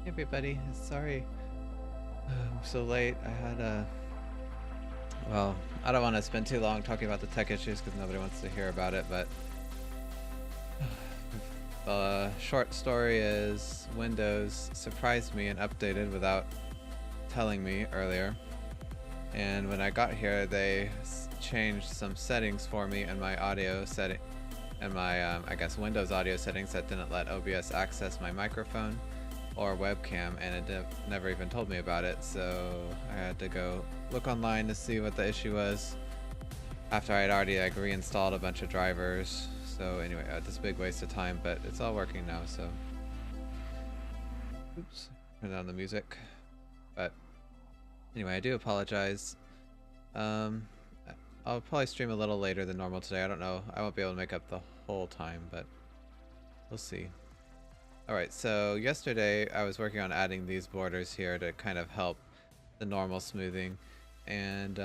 Hey everybody, sorry I'm so late. I had a. Well, I don't want to spend too long talking about the tech issues because nobody wants to hear about it, but. The short story is Windows surprised me and updated without telling me earlier. And when I got here, they changed some settings for me in my audio setting. And my, I guess, Windows audio settings that didn't let OBS access my microphone or webcam, and it never even told me about it, so I had to go look online to see what the issue was after I had already like reinstalled a bunch of drivers. So anyway, this big waste of time, but it's all working now, so oops, turn down the music. But anyway, I do apologize. um I'll probably stream a little later than normal today. I don't know, I won't be able to make up the whole time, but we'll see. Alright, so yesterday I was working on adding these borders here to kind of help the normal smoothing, and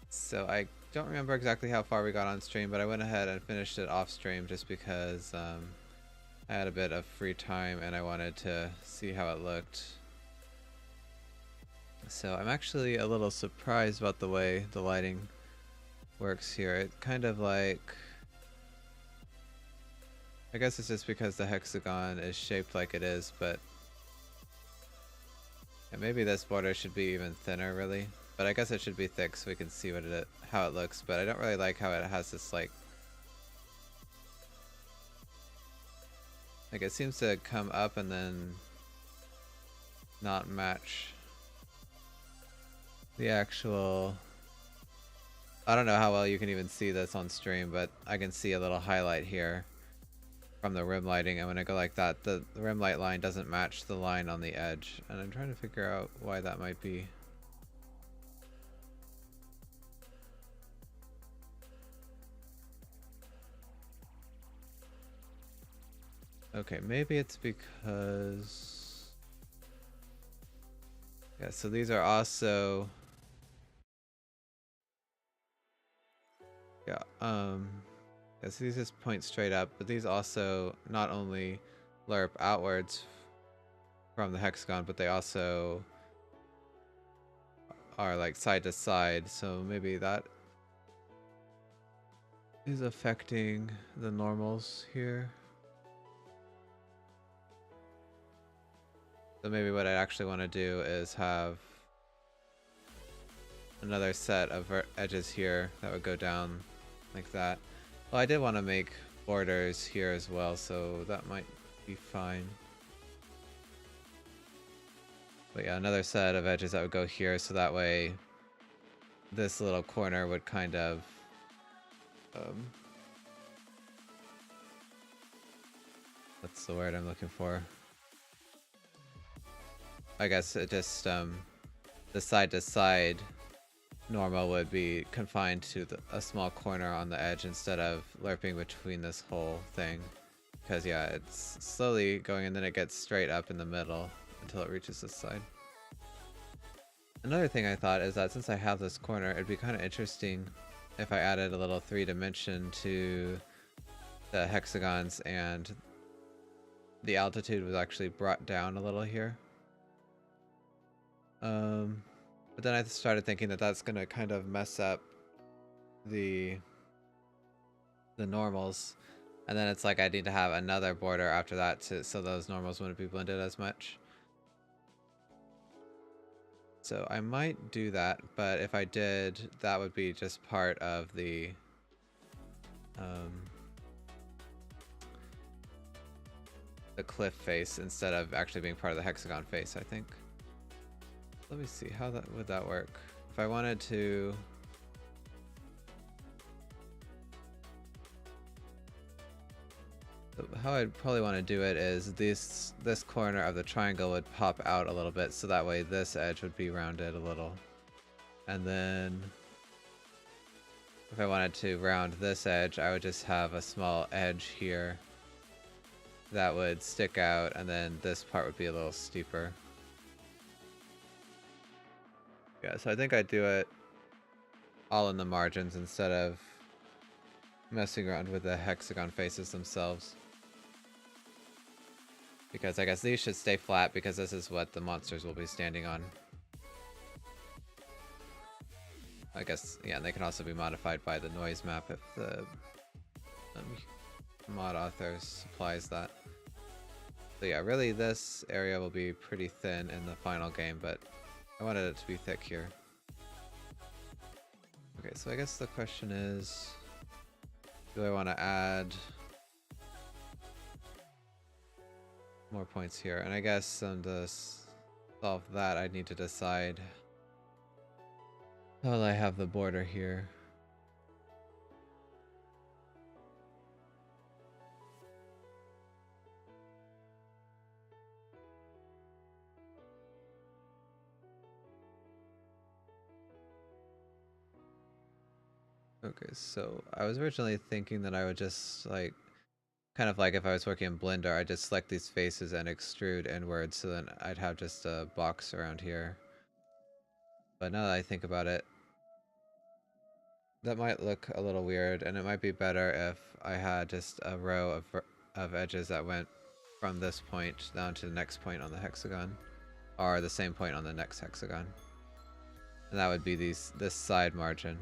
so I don't remember exactly how far we got on stream, but I went ahead and finished it off stream just because I had a bit of free time and I wanted to see how it looked. So I'm actually a little surprised about the way the lighting works here. It kind of like, I guess it's just because the hexagon is shaped like it is, but yeah, maybe this border should be even thinner really. But I guess it should be thick so we can see how it looks, but I don't really like how it has this like it seems to come up and then not match the actual. I don't know how well you can even see this on stream, but I can see a little highlight here from the rim lighting, and when I go like that, the rim light line doesn't match the line on the edge, and I'm trying to figure out why that might be. Okay, maybe it's because, yeah, so these are also, yeah, yeah, so these just point straight up, but these also not only lerp outwards from the hexagon, but they also are like side to side, so maybe that is affecting the normals here. So maybe what I actually want to do is have another set of edges here that would go down like that. Well, I did want to make borders here as well, so that might be fine. But yeah, another set of edges that would go here, so that way this little corner would kind of what's the word I'm looking for? I guess it just the side to side normal would be confined to a small corner on the edge instead of lerping between this whole thing, because yeah, it's slowly going and then it gets straight up in the middle until it reaches this side. Another thing I thought is that since I have this corner, it'd be kind of interesting if I added a little 3-dimension to the hexagons and the altitude was actually brought down a little here. But then I started thinking that that's gonna kind of mess up the normals, and then it's like I need to have another border after that so those normals wouldn't be blended as much. So I might do that, but if I did, that would be just part of the cliff face instead of actually being part of the hexagon face, I think. Let me see, how would that work? If I wanted to... How I'd probably want to do it is this corner of the triangle would pop out a little bit, so that way this edge would be rounded a little. And then if I wanted to round this edge, I would just have a small edge here that would stick out, and then this part would be a little steeper. Yeah, so I think I'd do it all in the margins instead of messing around with the hexagon faces themselves. Because I guess these should stay flat because this is what the monsters will be standing on. I guess, yeah, and they can also be modified by the noise map if the mod author supplies that. So yeah, really this area will be pretty thin in the final game, but I wanted it to be thick here. Okay, so I guess the question is, do I want to add more points here? And I guess to solve that, I need to decide how will I have the border here. Okay, so I was originally thinking that I would just like, kind of like if I was working in Blender, I'd just select these faces and extrude inwards, so then I'd have just a box around here. But now that I think about it, that might look a little weird, and it might be better if I had just a row of edges that went from this point down to the next point on the hexagon, or the same point on the next hexagon. And that would be this side margin.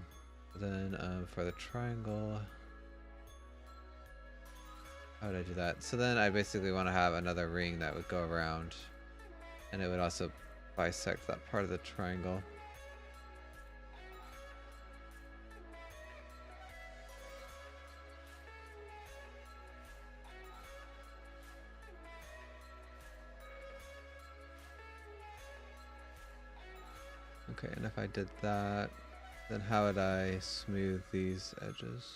Then for the triangle, how would I do that? So then I basically want to have another ring that would go around, and it would also bisect that part of the triangle. Okay, and if I did that, then how would I smooth these edges?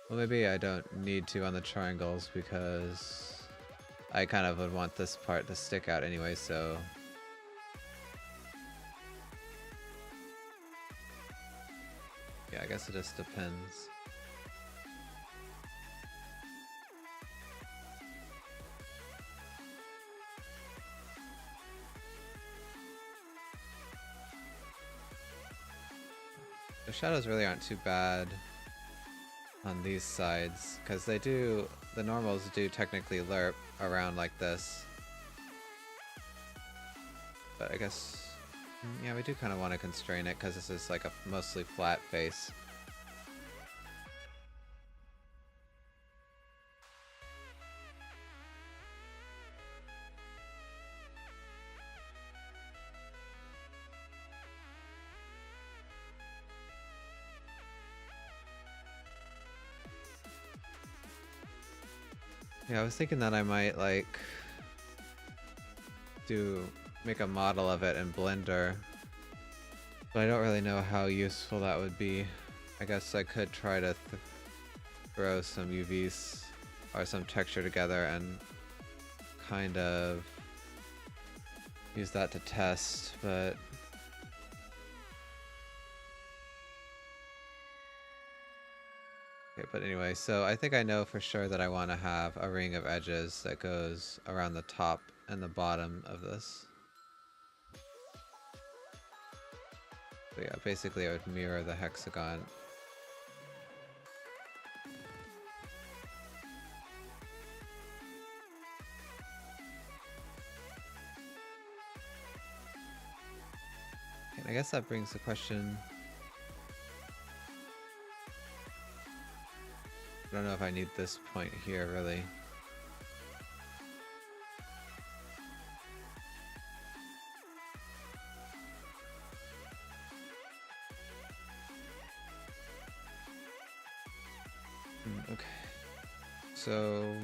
Well, maybe I don't need to on the triangles because I kind of would want this part to stick out anyway, so... yeah, I guess it just depends. The shadows really aren't too bad on these sides, because they do, the normals do technically lerp around like this. But I guess, yeah, we do kind of want to constrain it because this is like a mostly flat face. Yeah, I was thinking that I might like make a model of it in Blender, but I don't really know how useful that would be. I guess I could try to throw some UVs or some texture together and kind of use that to test, but okay, but anyway, so I think I know for sure that I want to have a ring of edges that goes around the top and the bottom of this. So yeah, basically I would mirror the hexagon. And I guess that brings the question, I don't know if I need this point here really. Okay. So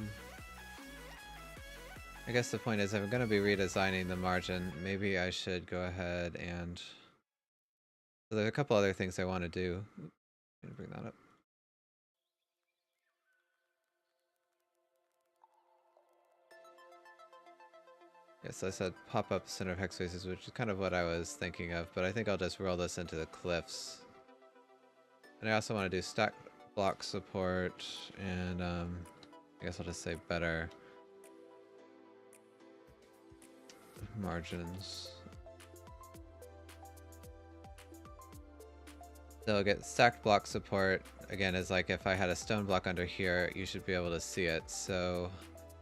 I guess the point is if I'm going to be redesigning the margin, maybe I should go ahead and... so there's a couple other things I want to do. I'm going to bring that up. Yes, I said pop up center of hex faces, which is kind of what I was thinking of, but I think I'll just roll this into the cliffs. And I also want to do stack block support, and I guess I'll just say better margins. So I'll get stacked block support. again, is like if I had a stone block under here, you should be able to see it. So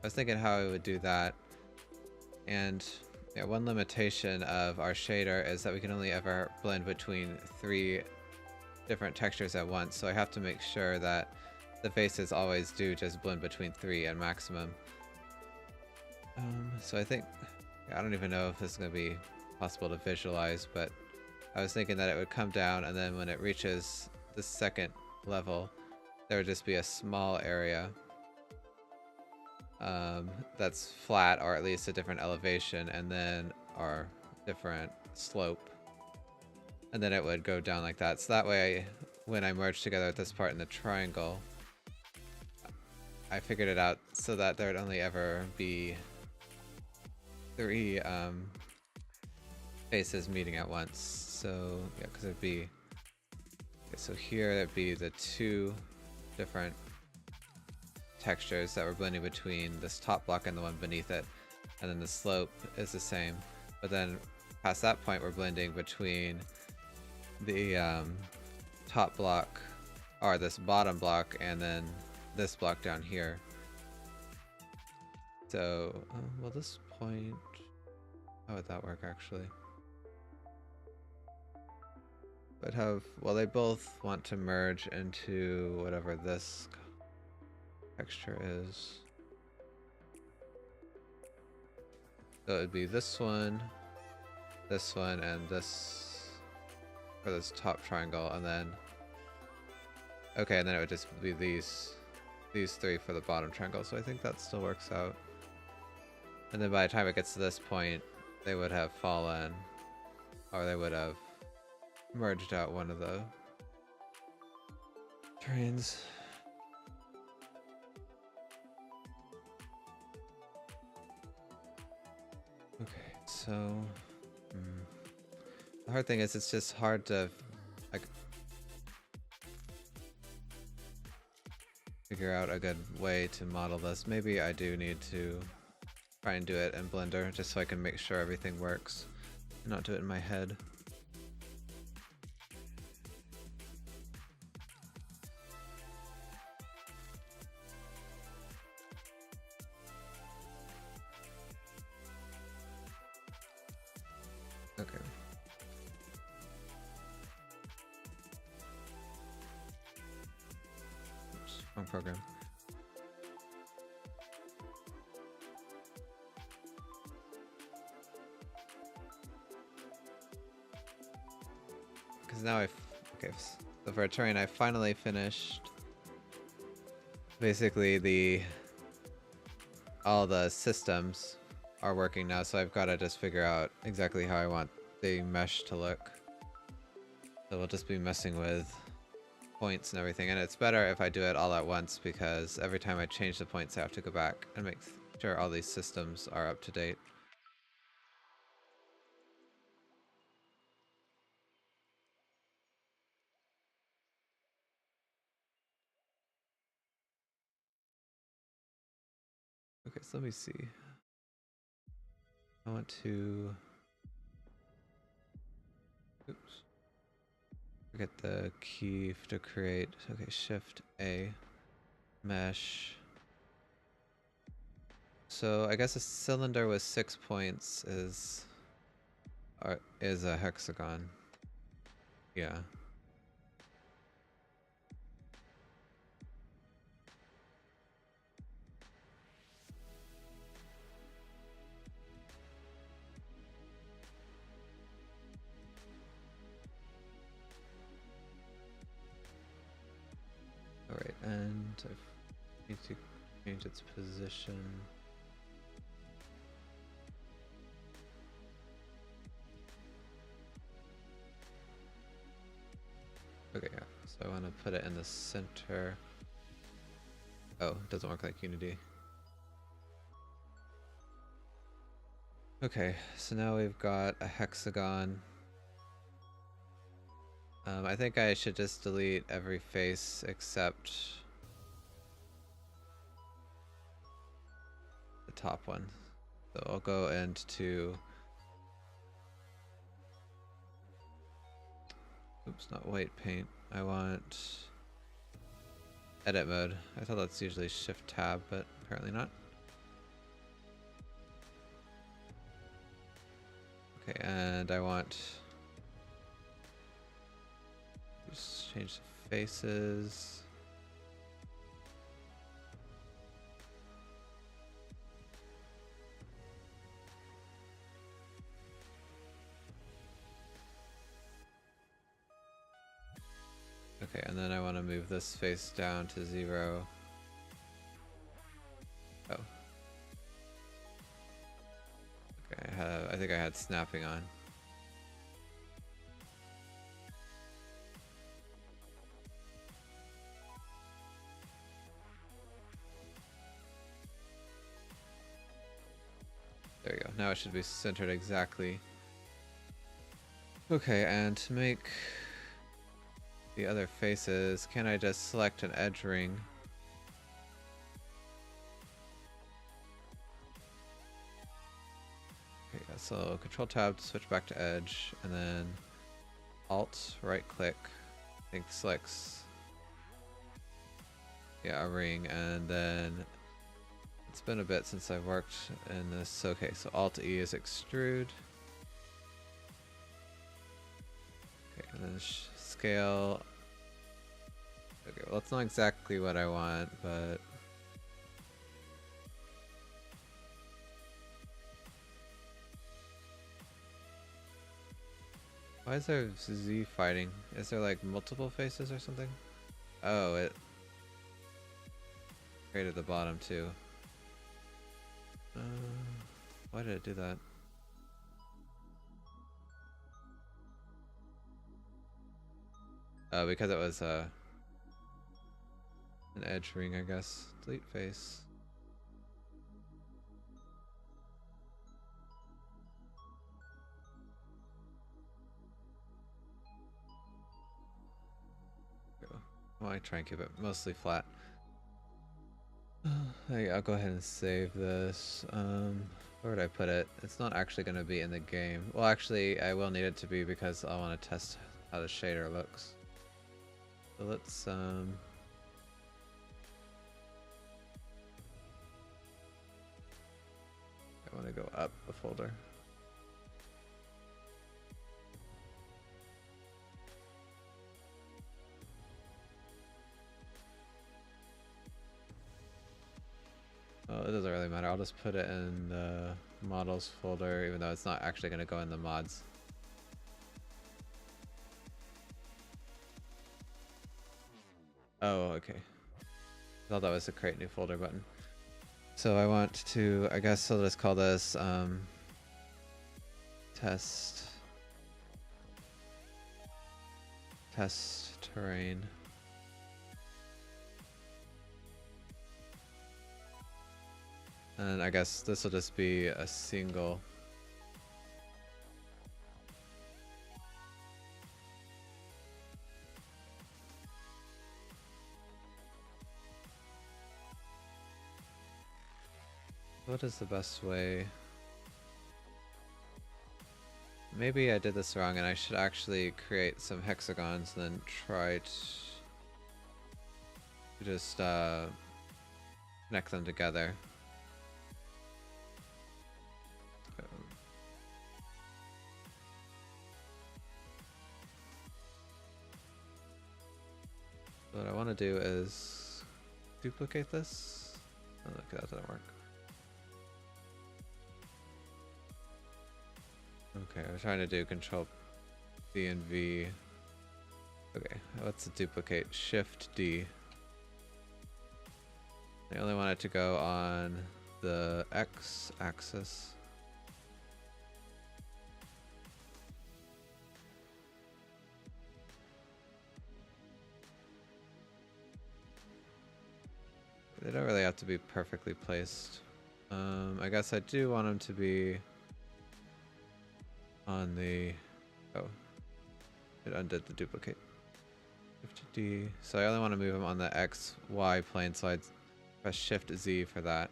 I was thinking how I would do that. And yeah, one limitation of our shader is that we can only ever blend between 3 different textures at once. So I have to make sure that the faces always do just blend between 3 at maximum. So I think, yeah, I don't even know if this is going to be possible to visualize, but I was thinking that it would come down, and then when it reaches the second level, there would just be a small area that's flat, or at least a different elevation, and then our different slope, and then it would go down like that. So that way, when I merge together with this part in the triangle, I figured it out so that there would only ever be 3 faces meeting at once. So yeah, because it'd be, okay, so here it'd be the 2 different textures that we're blending between this top block and the one beneath it, and then the slope is the same, but then past that point we're blending between the top block, or this bottom block, and then this block down here. So well, this point, how would that work actually? But have, well, they both want to merge into whatever this texture is. So it'd be this one, and this for this top triangle, and then okay, and then it would just be these 3 for the bottom triangle. So I think that still works out. And then by the time it gets to this point, they would have fallen, or they would have merged out one of the trains. Okay, so the hard thing is it's just hard to like figure out a good way to model this. Maybe I do need to try and do it in Blender just so I can make sure everything works and not do it in my head. Okay. Oops, wrong program. Because now okay, so for a terrain I finally finished basically all the systems are working now, so I've got to just figure out exactly how I want the mesh to look. So we'll just be messing with points and everything, and it's better if I do it all at once, because every time I change the points I have to go back and make sure all these systems are up to date. Okay, so let me see. I want to, oops, forget the key to create. Okay, Shift A, mesh. So I guess a cylinder with 6 points is a hexagon. Yeah. Alright, and I need to change its position. Okay, yeah, so I want to put it in the center. Oh, it doesn't work like Unity. Okay, so now we've got a hexagon. I think I should just delete every face except the top one. So I'll go into, oops, not white paint. I want edit mode. I thought that's usually shift tab, but apparently not. Okay, and I want just change the faces. Okay, and then I want to move this face down to 0. Oh. Okay, I think I had snapping on. There you go. Now it should be centered exactly. Okay, and to make the other faces, can I just select an edge ring? Okay, yeah, so control tab to switch back to edge, and then alt right click, I think selects, yeah, a ring, and then it's been a bit since I've worked in this. Okay, so alt E is extrude. Okay, and then scale. Okay, well, it's not exactly what I want, but why is there Z fighting? Is there like multiple faces or something? Oh, it created the bottom too. Why did it do that? Oh, because it was an edge ring, I guess. Delete face. Well, I try and keep it mostly flat. I'll go ahead and save this. Where would I put it? It's not actually going to be in the game. Well, actually, I will need it to be because I want to test how the shader looks. So let's, I want to go up a folder. Well, it doesn't really matter. I'll just put it in the models folder, even though it's not actually going to go in the mods. Oh, okay. I thought that was the create new folder button. So I want to, I guess I'll just call this test terrain. And I guess this will just be a single. What is the best way? Maybe I did this wrong and I should actually create some hexagons and then try to just connect them together. What I want to do is duplicate this. Oh, look, that doesn't work. Okay, I was trying to do Control D and V. Okay, let's duplicate Shift D. I only want it to go on the X axis. They don't really have to be perfectly placed. I guess I do want them to be on the... Oh, it undid the duplicate. Shift D. So I only want to move them on the X, Y plane, so I'd press Shift Z for that.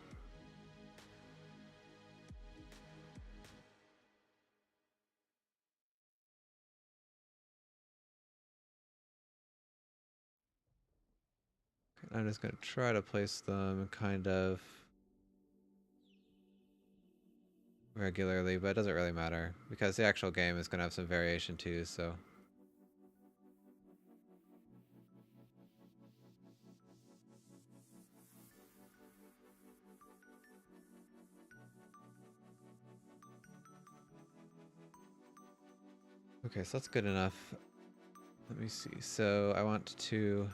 I'm just going to try to place them kind of regularly, but it doesn't really matter because the actual game is going to have some variation too, so. Okay, so that's good enough. Let me see. So I want to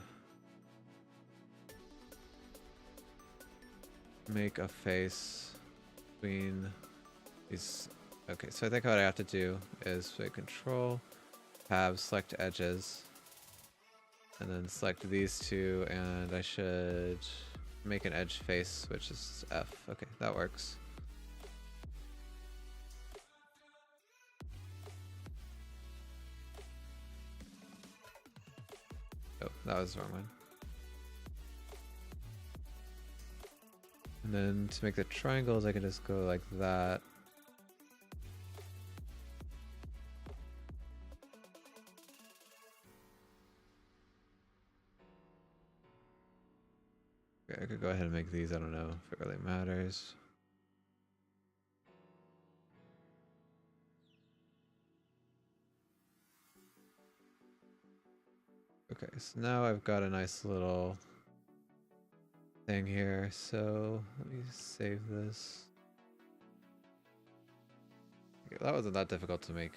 make a face between these. Okay, so I think what I have to do is say control, tab, select edges, and then select these two, and I should make an edge face, which is F. Okay, that works. Oh, that was the wrong one. And then to make the triangles, I can just go like that. Okay, I could go ahead and make these. I don't know if it really matters. Okay, so now I've got a nice little thing here. So let me save this. Okay, that wasn't that difficult to make.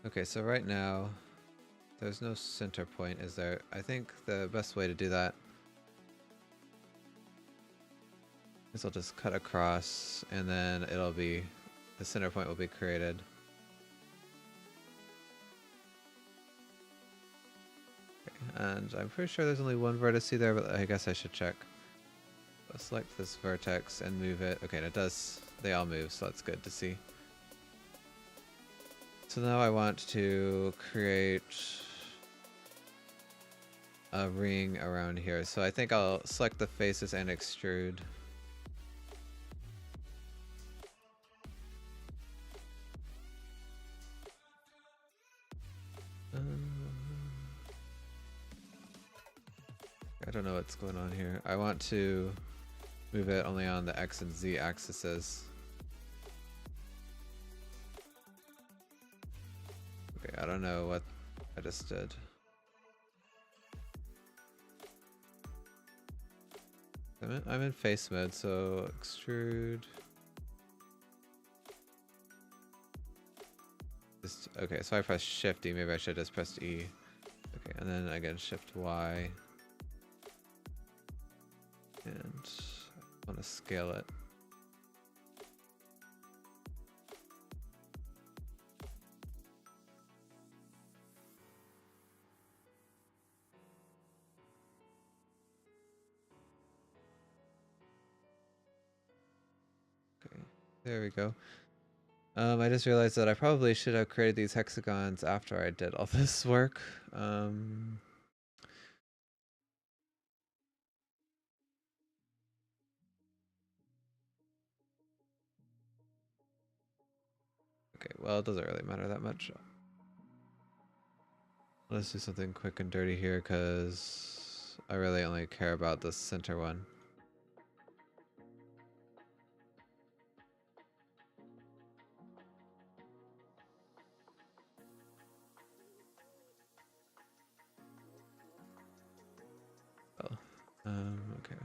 Okay, so right now, there's no center point, is there? I think the best way to do that is I'll just cut across, and then it'll be, the center point will be created. Okay, and I'm pretty sure there's only one vertex there, but I guess I should check. I'll select this vertex and move it. Okay, and it does, they all move, so that's good to see. So now I want to create a ring around here. So I think I'll select the faces and extrude. I don't know what's going on here. I want to move it only on the X and Z axes. Okay, I don't know what I just did. I'm in face mode, so extrude. Just, okay, so I pressed Shift E. Maybe I should have just pressed E. Okay, and then again Shift Y. And I want to scale it. Okay, there we go. I just realized that I probably should have created these hexagons after I did all this work. Okay, well, it doesn't really matter that much. Let's do something quick and dirty here, because I really only care about the center one. Oh, okay.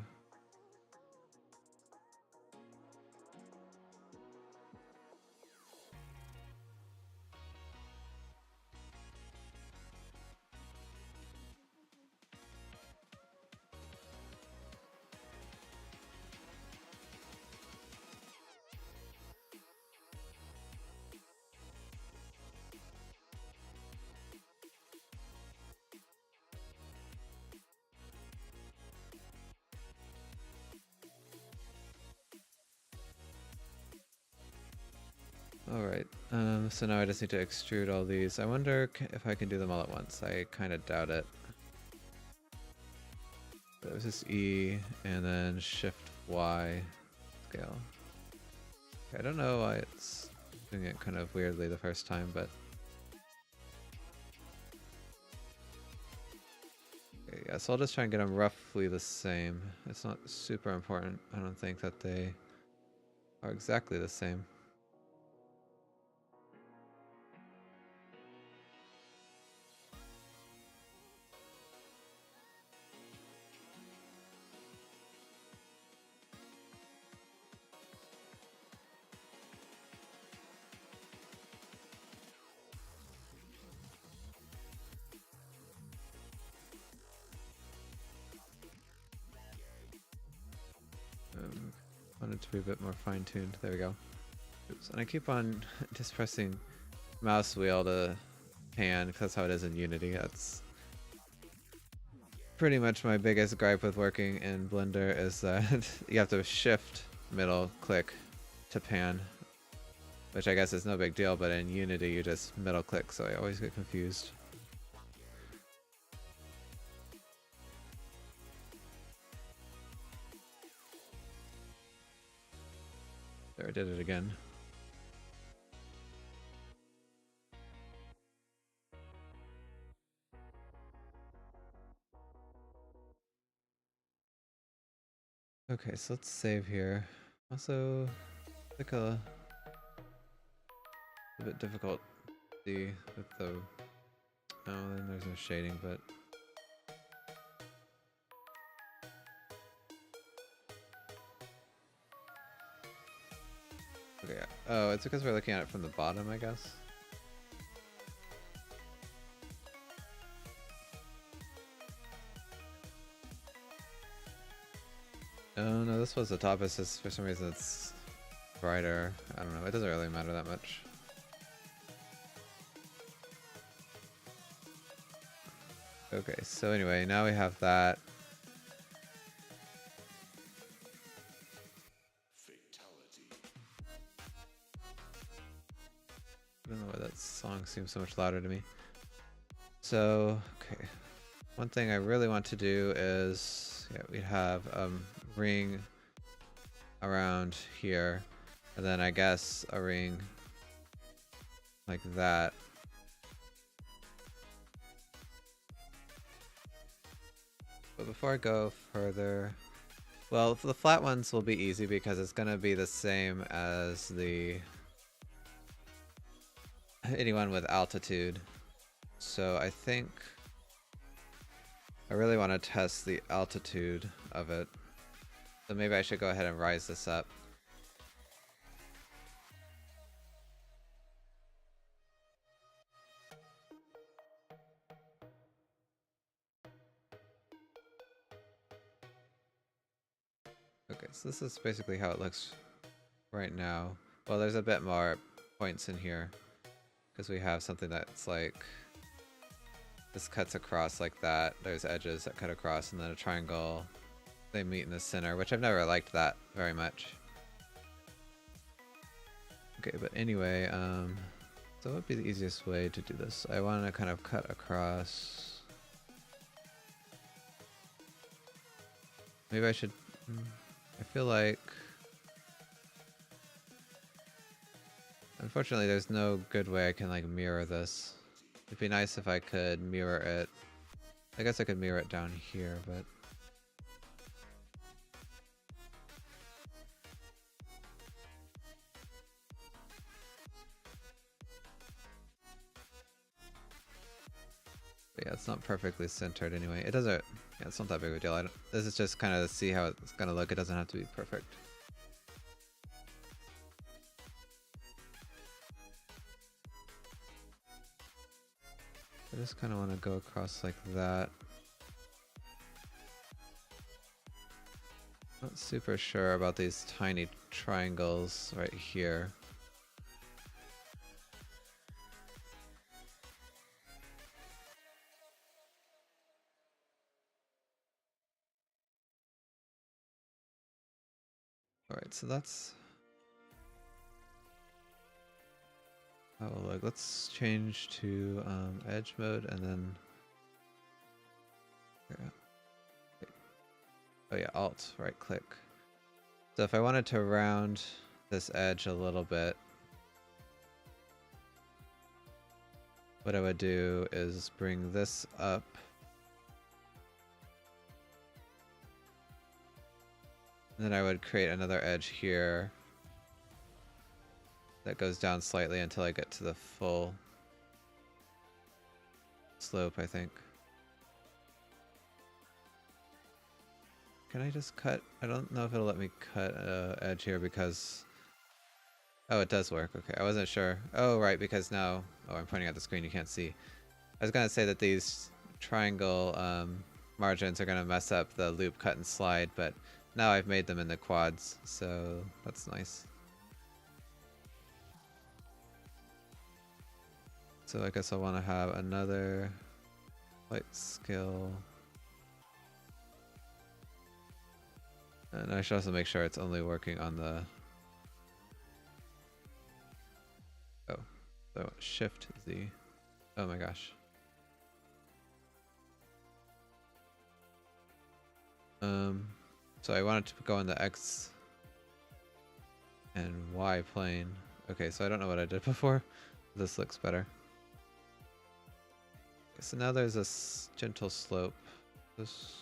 Alright, so now I just need to extrude all these. I wonder if I can do them all at once. I kind of doubt it. It was just E and then Shift Y scale. Okay, I don't know why it's doing it kind of weirdly the first time, but Yeah, so I'll just try and get them roughly the same. It's not super important. I don't think that they are exactly the same. Want it to be a bit more fine-tuned. There we go. Oops. And I keep on just pressing mouse wheel to pan, because that's how it is in Unity. That's pretty much my biggest gripe with working in Blender, is that you have to shift middle click to pan, which I guess is no big deal, but in Unity you just middle click, so I always get confused. There, I did it again. Okay, so let's save here. Also, like a bit difficult to see with the... Oh, then there's no shading, but... Okay, oh, it's because we're looking at it from the bottom, I guess. Oh no, this was the top, it's just for some reason it's brighter. I don't know, it doesn't really matter that much. Okay, so anyway, now we have that. I don't know why that song seems so much louder to me. So, okay. One thing I really want to do is, yeah, we have ring around here, and then I guess a ring like that. But before I go further, well, the flat ones will be easy because it's going to be the same as the anyone with altitude. So I think I really want to test the altitude of it. So maybe I should go ahead and rise this up. Okay, so this is basically how it looks right now. Well, there's a bit more points in here because we have something that's like this cuts across like that. There's edges that cut across, and then a triangle. They meet in the center, which I've never liked that very much. Okay, but anyway, so what would be the easiest way to do this? I want to kind of cut across. Maybe I should... I feel like... Unfortunately, there's no good way I can like mirror this. It'd be nice if I could mirror it. I guess I could mirror it down here, but... But yeah, it's not perfectly centered anyway. It doesn't... Yeah, it's not that big of a deal. This is just kind of to see how it's gonna look. It doesn't have to be perfect. I just kind of want to go across like that. Not super sure about these tiny triangles right here. Alright, so that's... Oh, look, let's change to edge mode and then... Yeah. Oh yeah, Alt, right click. So if I wanted to round this edge a little bit, what I would do is bring this up And then I would create another edge here that goes down slightly until I get to the full slope, I think. Can I just cut? I don't know if it'll let me cut an edge here because... Oh, it does work. Okay, I wasn't sure. Oh, right, because now... Oh, I'm pointing at the screen, you can't see. I was going to say that these triangle margins are going to mess up the loop cut and slide, but now I've made them in the quads, so that's nice. So I guess I want to have another light scale. And I should also make sure it's only working on the... Oh, so Shift Z. Oh my gosh. So I wanted to go in the X and Y plane. Okay, so I don't know what I did before. This looks better. Okay, so now there's a gentle slope. This...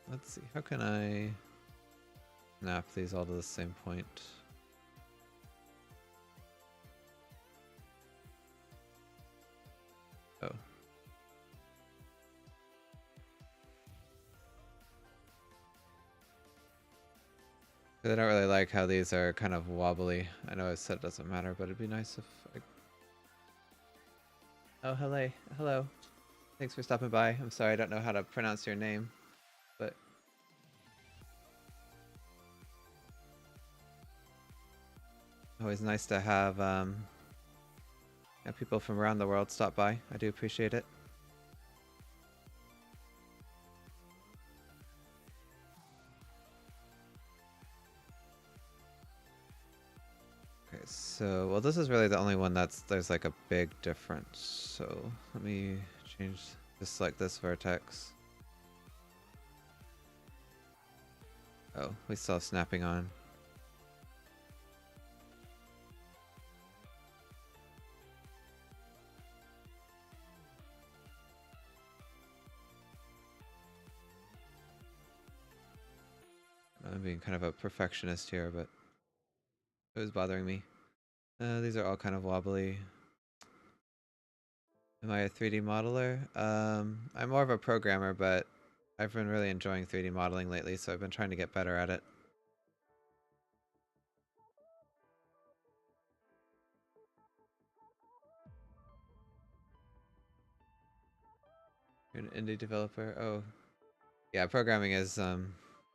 Let's see, how can I snap these all to the same point? Oh. I don't really like how these are kind of wobbly. I know I said it doesn't matter, but it'd be nice if I... Oh, hello. Hello. Thanks for stopping by. I'm sorry I don't know how to pronounce your name, but... Always nice to have people from around the world stop by. I do appreciate it. Okay, so, well, this is really the only one there's like a big difference. So let me change, just select this vertex. Oh, we still have snapping on. I'm being kind of a perfectionist here, but it was bothering me. These are all kind of wobbly. Am I a 3D modeler? I'm more of a programmer, but I've been really enjoying 3D modeling lately, so I've been trying to get better at it. You're an indie developer? Oh. Yeah, programming is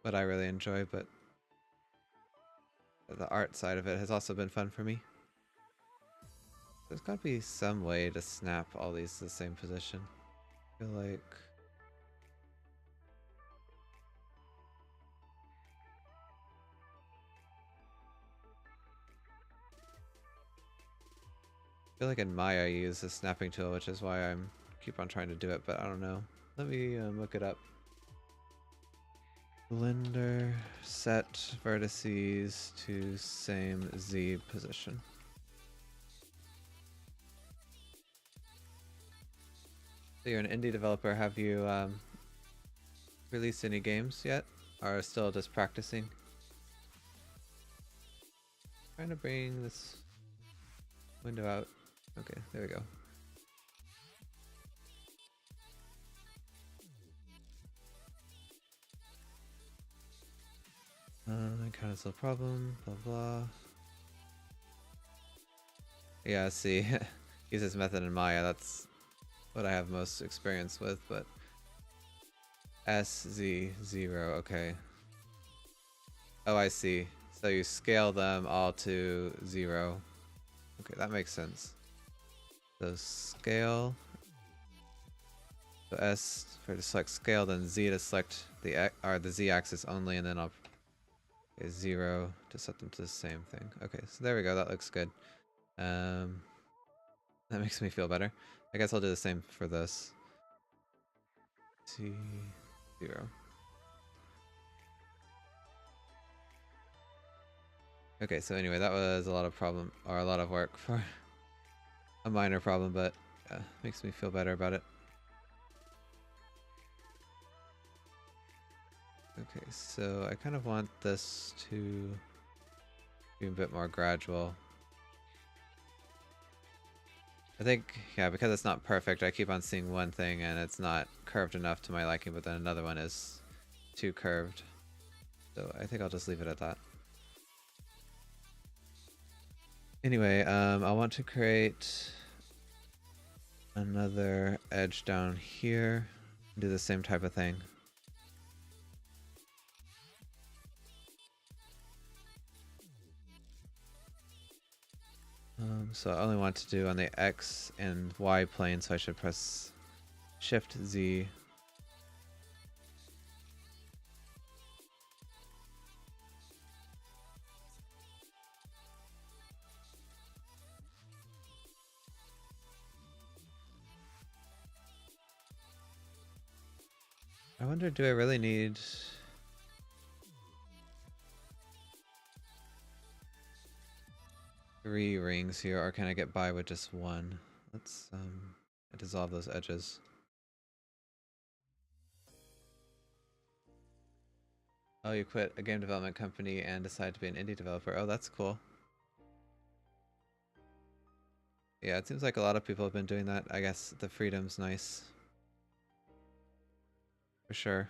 what I really enjoy, but the art side of it has also been fun for me. There's gotta be some way to snap all these to the same position. I feel like... in Maya you use the snapping tool, which is why I'm keep on trying to do it, but I don't know. Let me look it up. Blender set vertices to same Z position. So you're an indie developer. Have you released any games yet? Or still just practicing? Trying to bring this window out. Okay, there we go. Kind of still problem, blah blah. Yeah, see, use this method in Maya, that's what I have most experience with, but SZ0, okay. Oh, I see. So you scale them all to 0. Okay, that makes sense. So scale. So S for to select scale, then Z to select the Z-axis only, and then I'll... Okay, 0 to set them to the same thing. Okay, so there we go, that looks good. That makes me feel better. I guess I'll do the same for this. T0. Okay, so anyway, that was a lot of work for a minor problem, but makes me feel better about it. Okay, so I kind of want this to be a bit more gradual. I think, yeah, because it's not perfect, I keep on seeing one thing and it's not curved enough to my liking, but then another one is too curved. So I think I'll just leave it at that. Anyway, I want to create another edge down here. Do the same type of thing. So I only want to do on the X and Y plane, so I should press Shift Z. I wonder, do I really need... three rings here, or can I get by with just one? Let's dissolve those edges. Oh, you quit a game development company and decided to be an indie developer. Oh, that's cool. Yeah, it seems like a lot of people have been doing that. I guess the freedom's nice. For sure.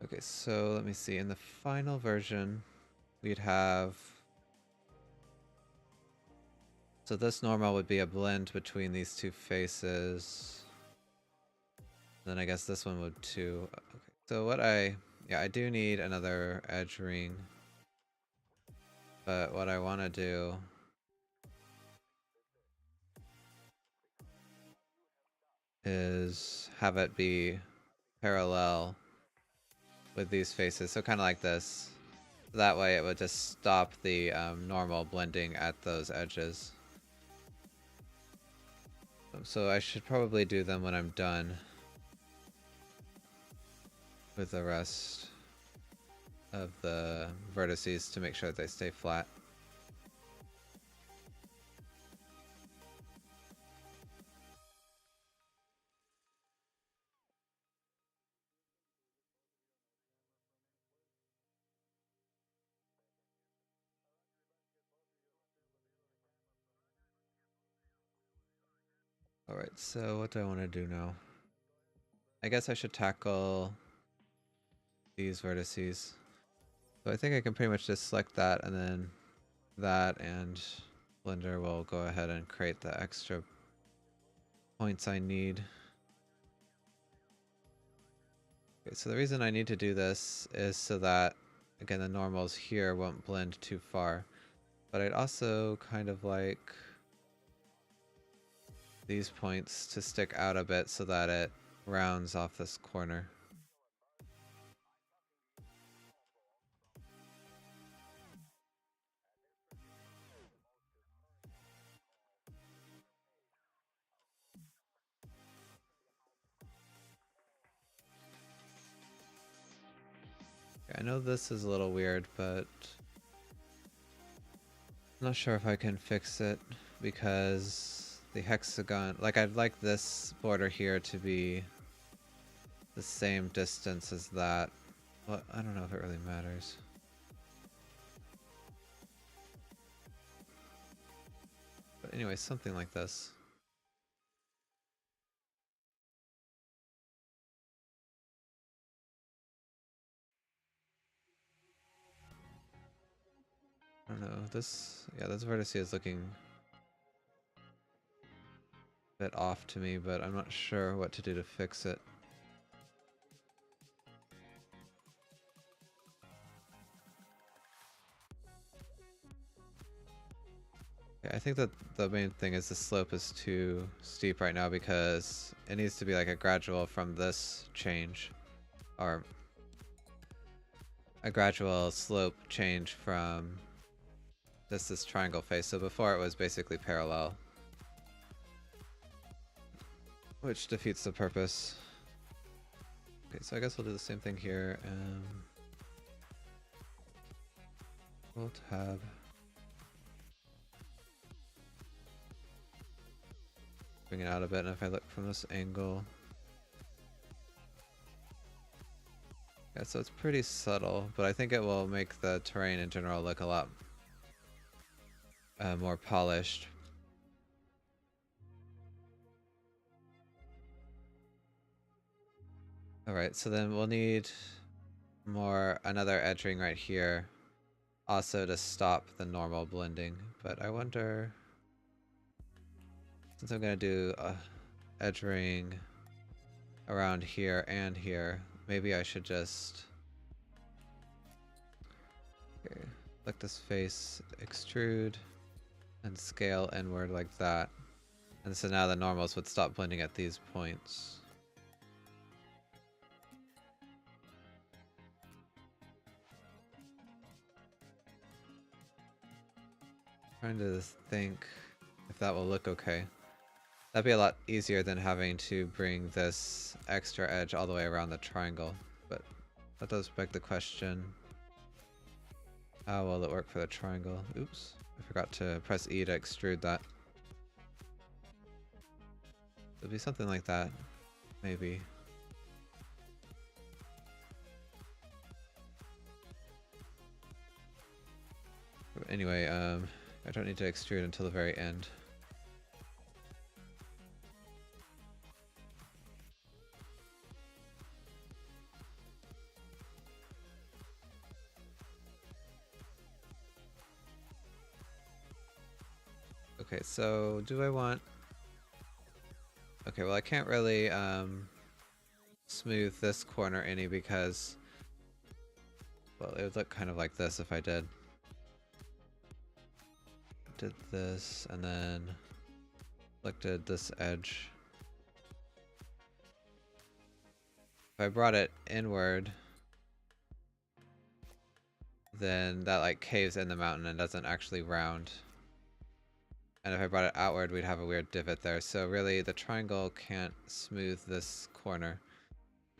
Okay, so let me see. In the final version, we'd have... So this normal would be a blend between these two faces. Then I guess this one would too. Okay, so what I... Yeah, I do need another edge ring. But what I want to do... is have it be parallel with these faces. So kind of like this. That way it would just stop the normal blending at those edges. So I should probably do them when I'm done with the rest of the vertices to make sure that they stay flat. Alright, so what do I want to do now? I guess I should tackle these vertices. So I think I can pretty much just select that and then that, and Blender will go ahead and create the extra points I need. Okay, so the reason I need to do this is so that, again, the normals here won't blend too far. But I'd also kind of like these points to stick out a bit so that it rounds off this corner. Okay, I know this is a little weird, but I'm not sure if I can fix it because the hexagon, like I'd like this border here to be the same distance as that. Well, I don't know if it really matters. But anyway, something like this. I don't know, this vertex is looking a bit off to me, but I'm not sure what to do to fix it. I think that the main thing is the slope is too steep right now because it needs to be like a gradual from this change, or a gradual slope change from this triangle face. So before it was basically parallel, which defeats the purpose. Okay, so I guess we'll do the same thing here. We'll tab. Bring it out a bit, and if I look from this angle. Yeah, so it's pretty subtle, but I think it will make the terrain in general look a lot more polished. Alright, so then we'll need another edge ring right here, also to stop the normal blending. But I wonder, since I'm gonna do a edge ring around here and here, maybe I should just let this face extrude and scale inward like that. And so now the normals would stop blending at these points. Trying to think if that will look okay. That'd be a lot easier than having to bring this extra edge all the way around the triangle. But that does beg the question, how will it work for the triangle? Oops, I forgot to press E to extrude that. It'll be something like that, maybe. Anyway, I don't need to extrude until the very end. Okay, so do I want... Okay, well I can't really smooth this corner any because, well, it would look kind of like this if I did this and then selected this edge. If I brought it inward, then that like caves in the mountain and doesn't actually round. And if I brought it outward, we'd have a weird divot there. So really, the triangle can't smooth this corner.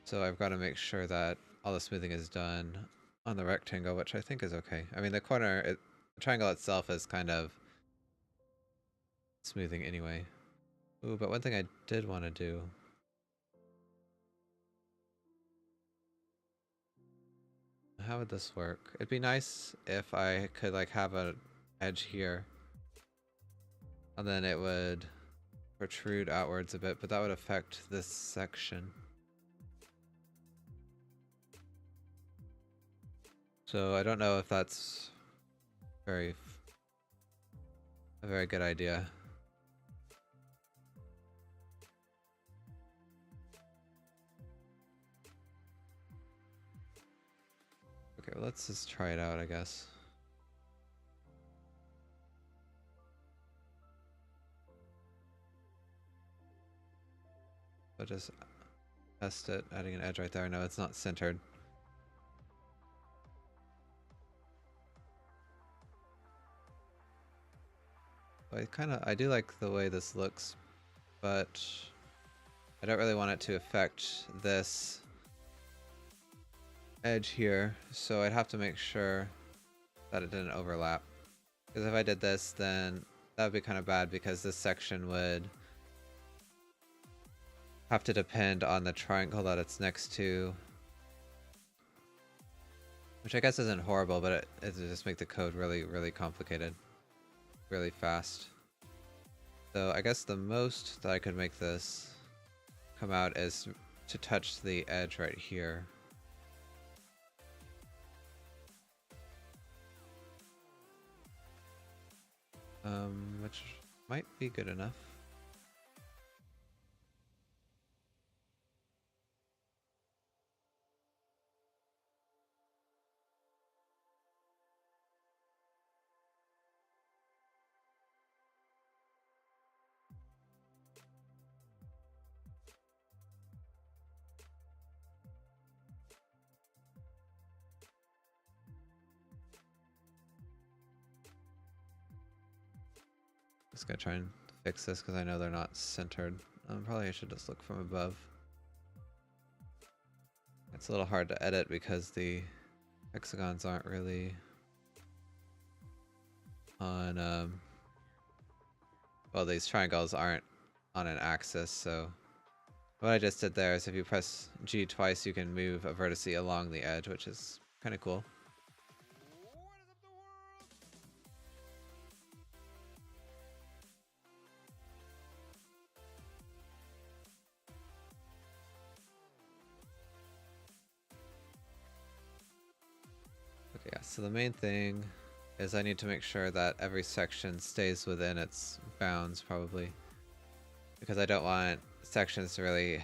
So I've got to make sure that all the smoothing is done on the rectangle, which I think is okay. I mean, the corner, the triangle itself is kind of smoothing anyway. Ooh, but one thing I did want to do. How would this work? It'd be nice if I could like have an edge here. And then it would protrude outwards a bit, but that would affect this section. So I don't know if that's a very good idea. Okay, well, let's just try it out, I guess. I'll just test it, adding an edge right there. No, it's not centered. I do like the way this looks, but I don't really want it to affect this edge here, so I'd have to make sure that it didn't overlap. Because if I did this, then that would be kind of bad because this section would have to depend on the triangle that it's next to. Which I guess isn't horrible, but it would just make the code really, really complicated. Really fast. So I guess the most that I could make this come out is to touch the edge right here. Which might be good enough. Just gonna try and fix this because I know they're not centered. Probably I should just look from above. It's a little hard to edit because the hexagons aren't really on, well, these triangles aren't on an axis, so what I just did there is if you press G twice, you can move a vertice along the edge, which is kind of cool. Okay, yeah, so the main thing is I need to make sure that every section stays within its bounds, probably. Because I don't want sections to really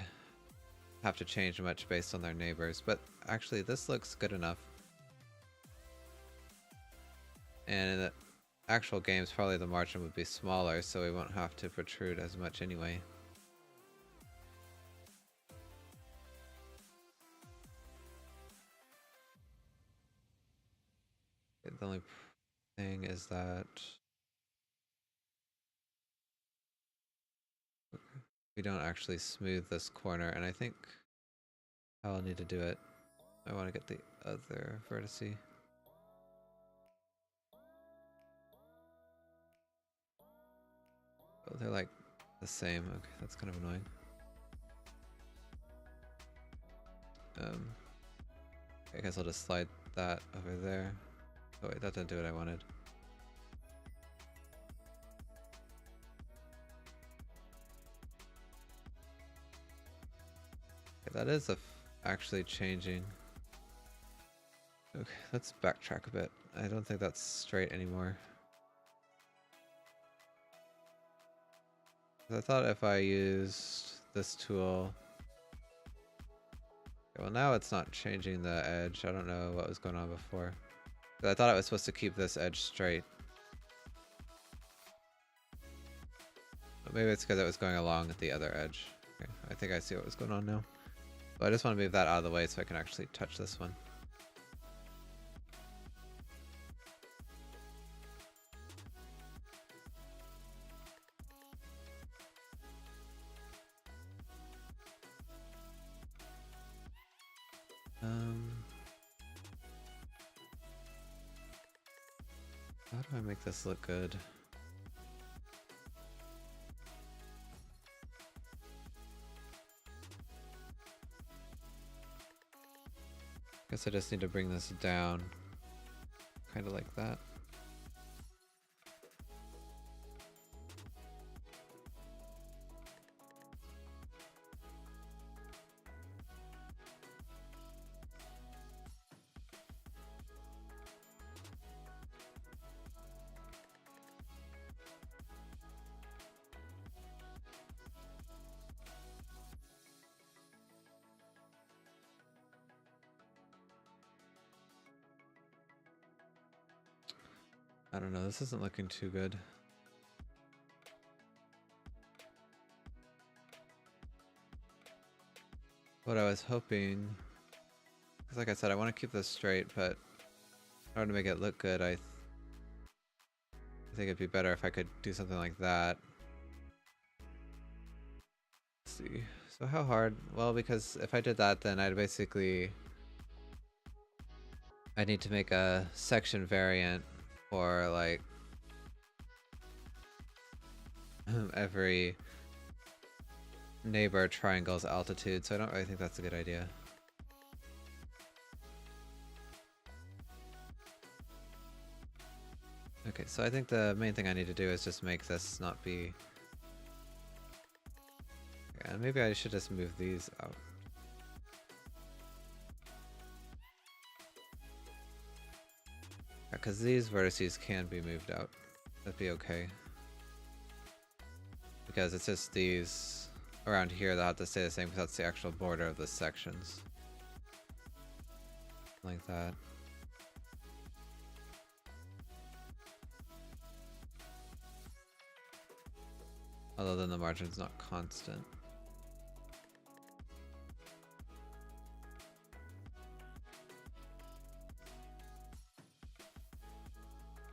have to change much based on their neighbors. But actually, this looks good enough. And in the actual games, probably the margin would be smaller, so we won't have to protrude as much anyway. The only thing is that we don't actually smooth this corner, and I think how I'll need to do it, I want to get the other vertice. Oh, they're like the same. Okay, that's kind of annoying. I guess I'll just slide that over there. Oh wait, that didn't do what I wanted. Okay, that is actually changing. Okay, let's backtrack a bit. I don't think that's straight anymore. I thought if I used this tool... Okay, well, now it's not changing the edge. I don't know what was going on before. I thought it was supposed to keep this edge straight. But maybe it's because it was going along with the other edge. Okay, I think I see what was going on now. But I just want to move that out of the way so I can actually touch this one. How do I make this look good? Guess I just need to bring this down, kind of like that. I don't know, this isn't looking too good. What I was hoping, because like I said, I want to keep this straight, but in order to make it look good, I think it'd be better if I could do something like that. Let's see. So how hard? Well, because if I did that, then I'd basically... I need to make a section variant for like every neighbor triangle's altitude, so I don't really think that's a good idea. Okay, so I think the main thing I need to do is just make this not be... Yeah, maybe I should just move these out. Because these vertices can be moved out. That'd be okay. Because it's just these around here that have to stay the same because that's the actual border of the sections. Like that. Although then the margin's not constant.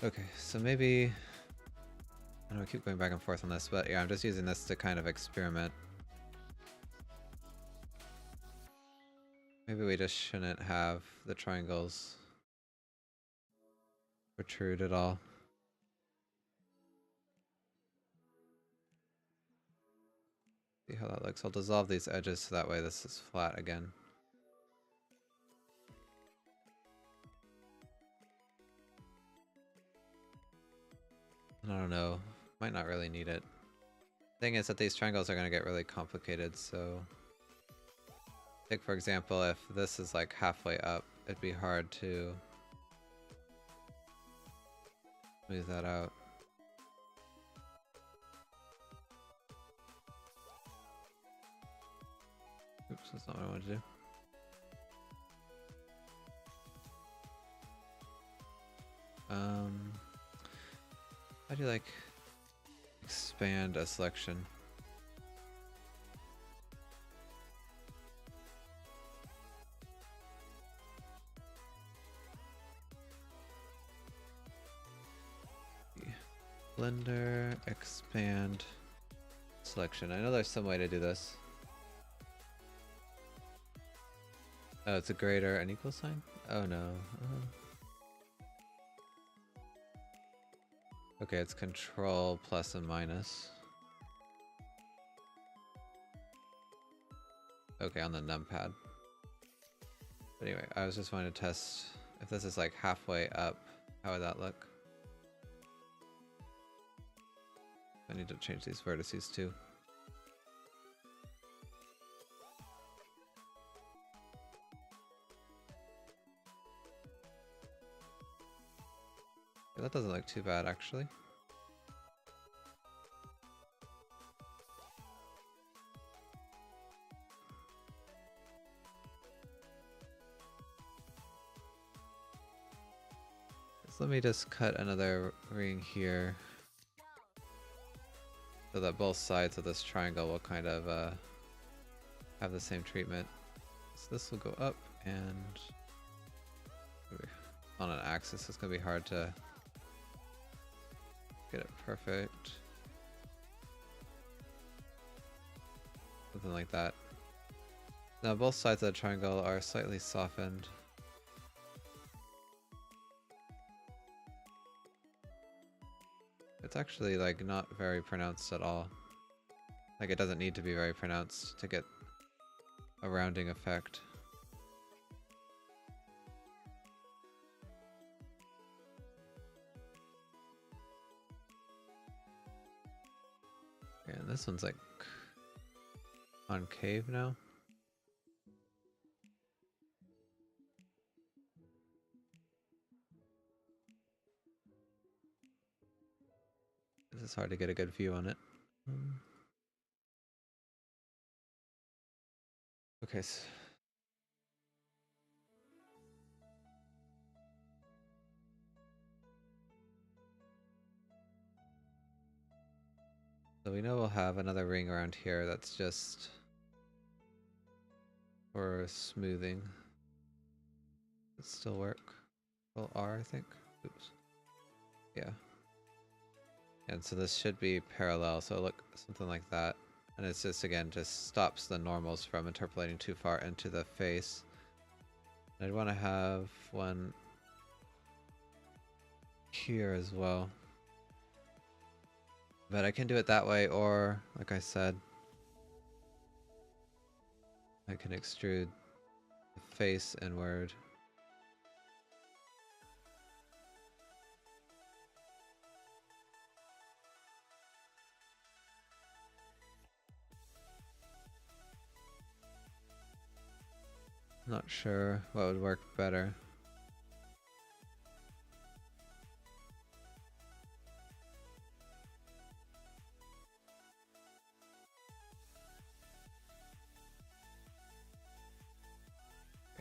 Okay, so maybe... I don't know, I keep going back and forth on this, but yeah, I'm just using this to kind of experiment. Maybe we just shouldn't have the triangles protrude at all. See how that looks. I'll dissolve these edges so that way this is flat again. I don't know. Might not really need it. Thing is that these triangles are going to get really complicated, so... Take for example, if this is like halfway up, it'd be hard to smooth that out. Oops, that's not what I wanted to do. How do you like expand a selection? Blender, expand, selection. I know there's some way to do this. Oh, it's a greater and equal sign? Oh no. Okay, it's control plus and minus. Okay, on the numpad. But anyway, I was just wanting to test if this is like halfway up, how would that look? I need to change these vertices too. Yeah, that doesn't look too bad actually. So let me just cut another ring here so that both sides of this triangle will kind of have the same treatment. So this will go up, and on an axis it's going to be hard to get it perfect. Something like that. Now both sides of the triangle are slightly softened. It's actually like not very pronounced at all. Like it doesn't need to be very pronounced to get a rounding effect. Okay, and this one's like concave now. This is hard to get a good view on it. Okay. So we know we'll have another ring around here that's just for smoothing. It still work. Well, R, I think. Oops. Yeah. And so this should be parallel, so look something like that. And it's just, again, just stops the normals from interpolating too far into the face. I'd want to have one here as well. But I can do it that way, or, like I said, I can extrude the face inward. Not sure what would work better.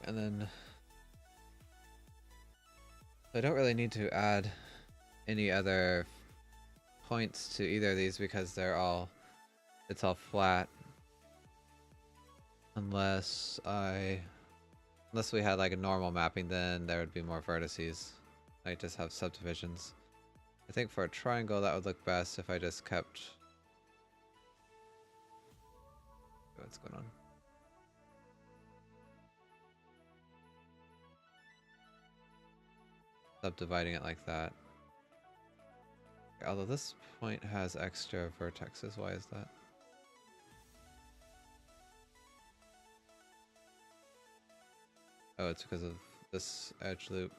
And then I don't really need to add any other points to either of these because they're all, it's all flat. Unless we had like a normal mapping, then there would be more vertices. I just have subdivisions. I think for a triangle that would look best if I just kept... What's going on? subdividing it like that. Although this point has extra vertexes, why is that? Oh, it's because of this edge loop.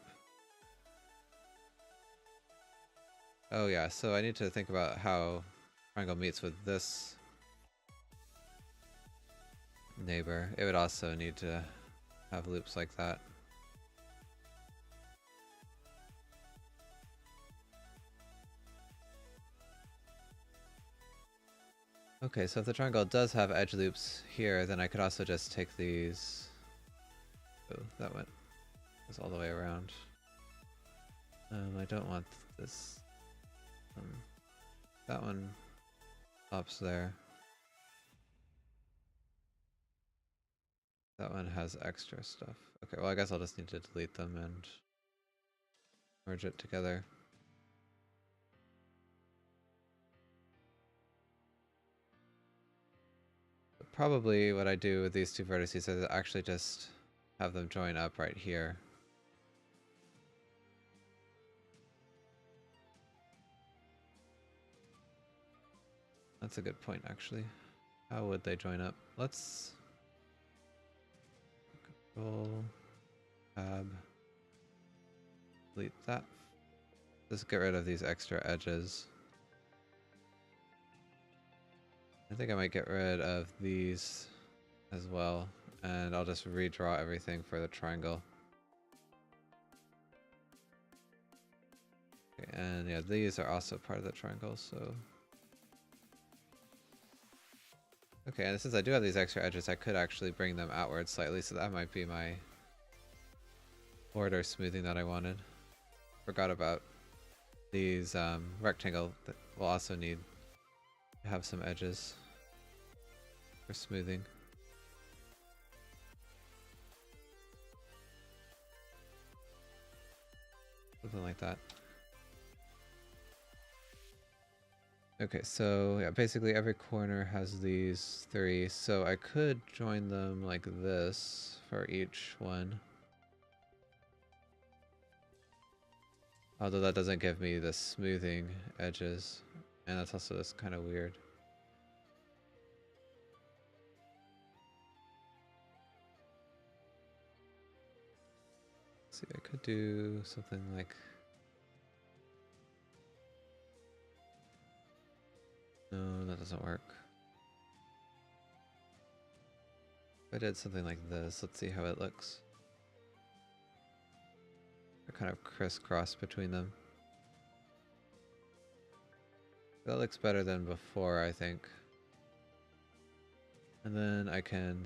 Oh yeah, so I need to think about how triangle meets with this neighbor. It would also need to have loops like that. Okay, so if the triangle does have edge loops here, then I could also just take these. Oh, that goes all the way around. I don't want this. That one stops there. That one has extra stuff. Okay, well I guess I'll just need to delete them and merge it together. But probably what I do with these two vertices is actually just have them join up right here. That's a good point, actually. How would they join up? Let's Control Tab, delete that. Just get rid of these extra edges. I think I might get rid of these as well, and I'll just redraw everything for the triangle. Okay, and yeah, these are also part of the triangle, so... Okay, and since I do have these extra edges, I could actually bring them outward slightly, so that might be my border smoothing that I wanted. Forgot about these rectangle that will also need to have some edges for smoothing. Something like that. Okay, so yeah, basically every corner has these three, so I could join them like this for each one. Although that doesn't give me the smoothing edges, and that's also just kind of weird. Let's see, I could do something like... No, that doesn't work. If I did something like this, let's see how it looks. I kind of crisscross between them. That looks better than before, I think. And then I can...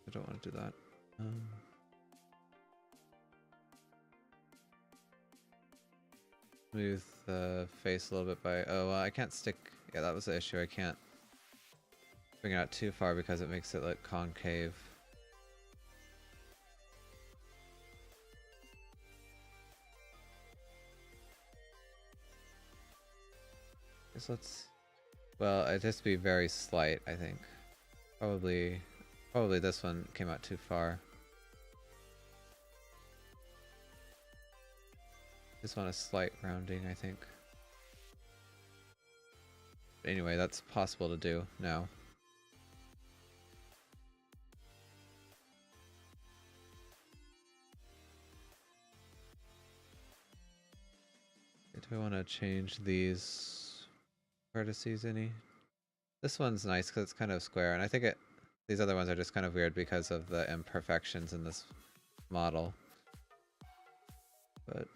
I don't want to do that. Smooth the face a little bit by... Oh, well, I can't stick... Yeah, that was the issue. I can't bring it out too far because it makes it look concave. So let's... Well, it'd just be very slight, I think. Probably this one came out too far. Just want a slight rounding, I think. But anyway, that's possible to do now. Do I want to change these vertices any? This one's nice because it's kind of square, and I think these other ones are just kind of weird because of the imperfections in this model. But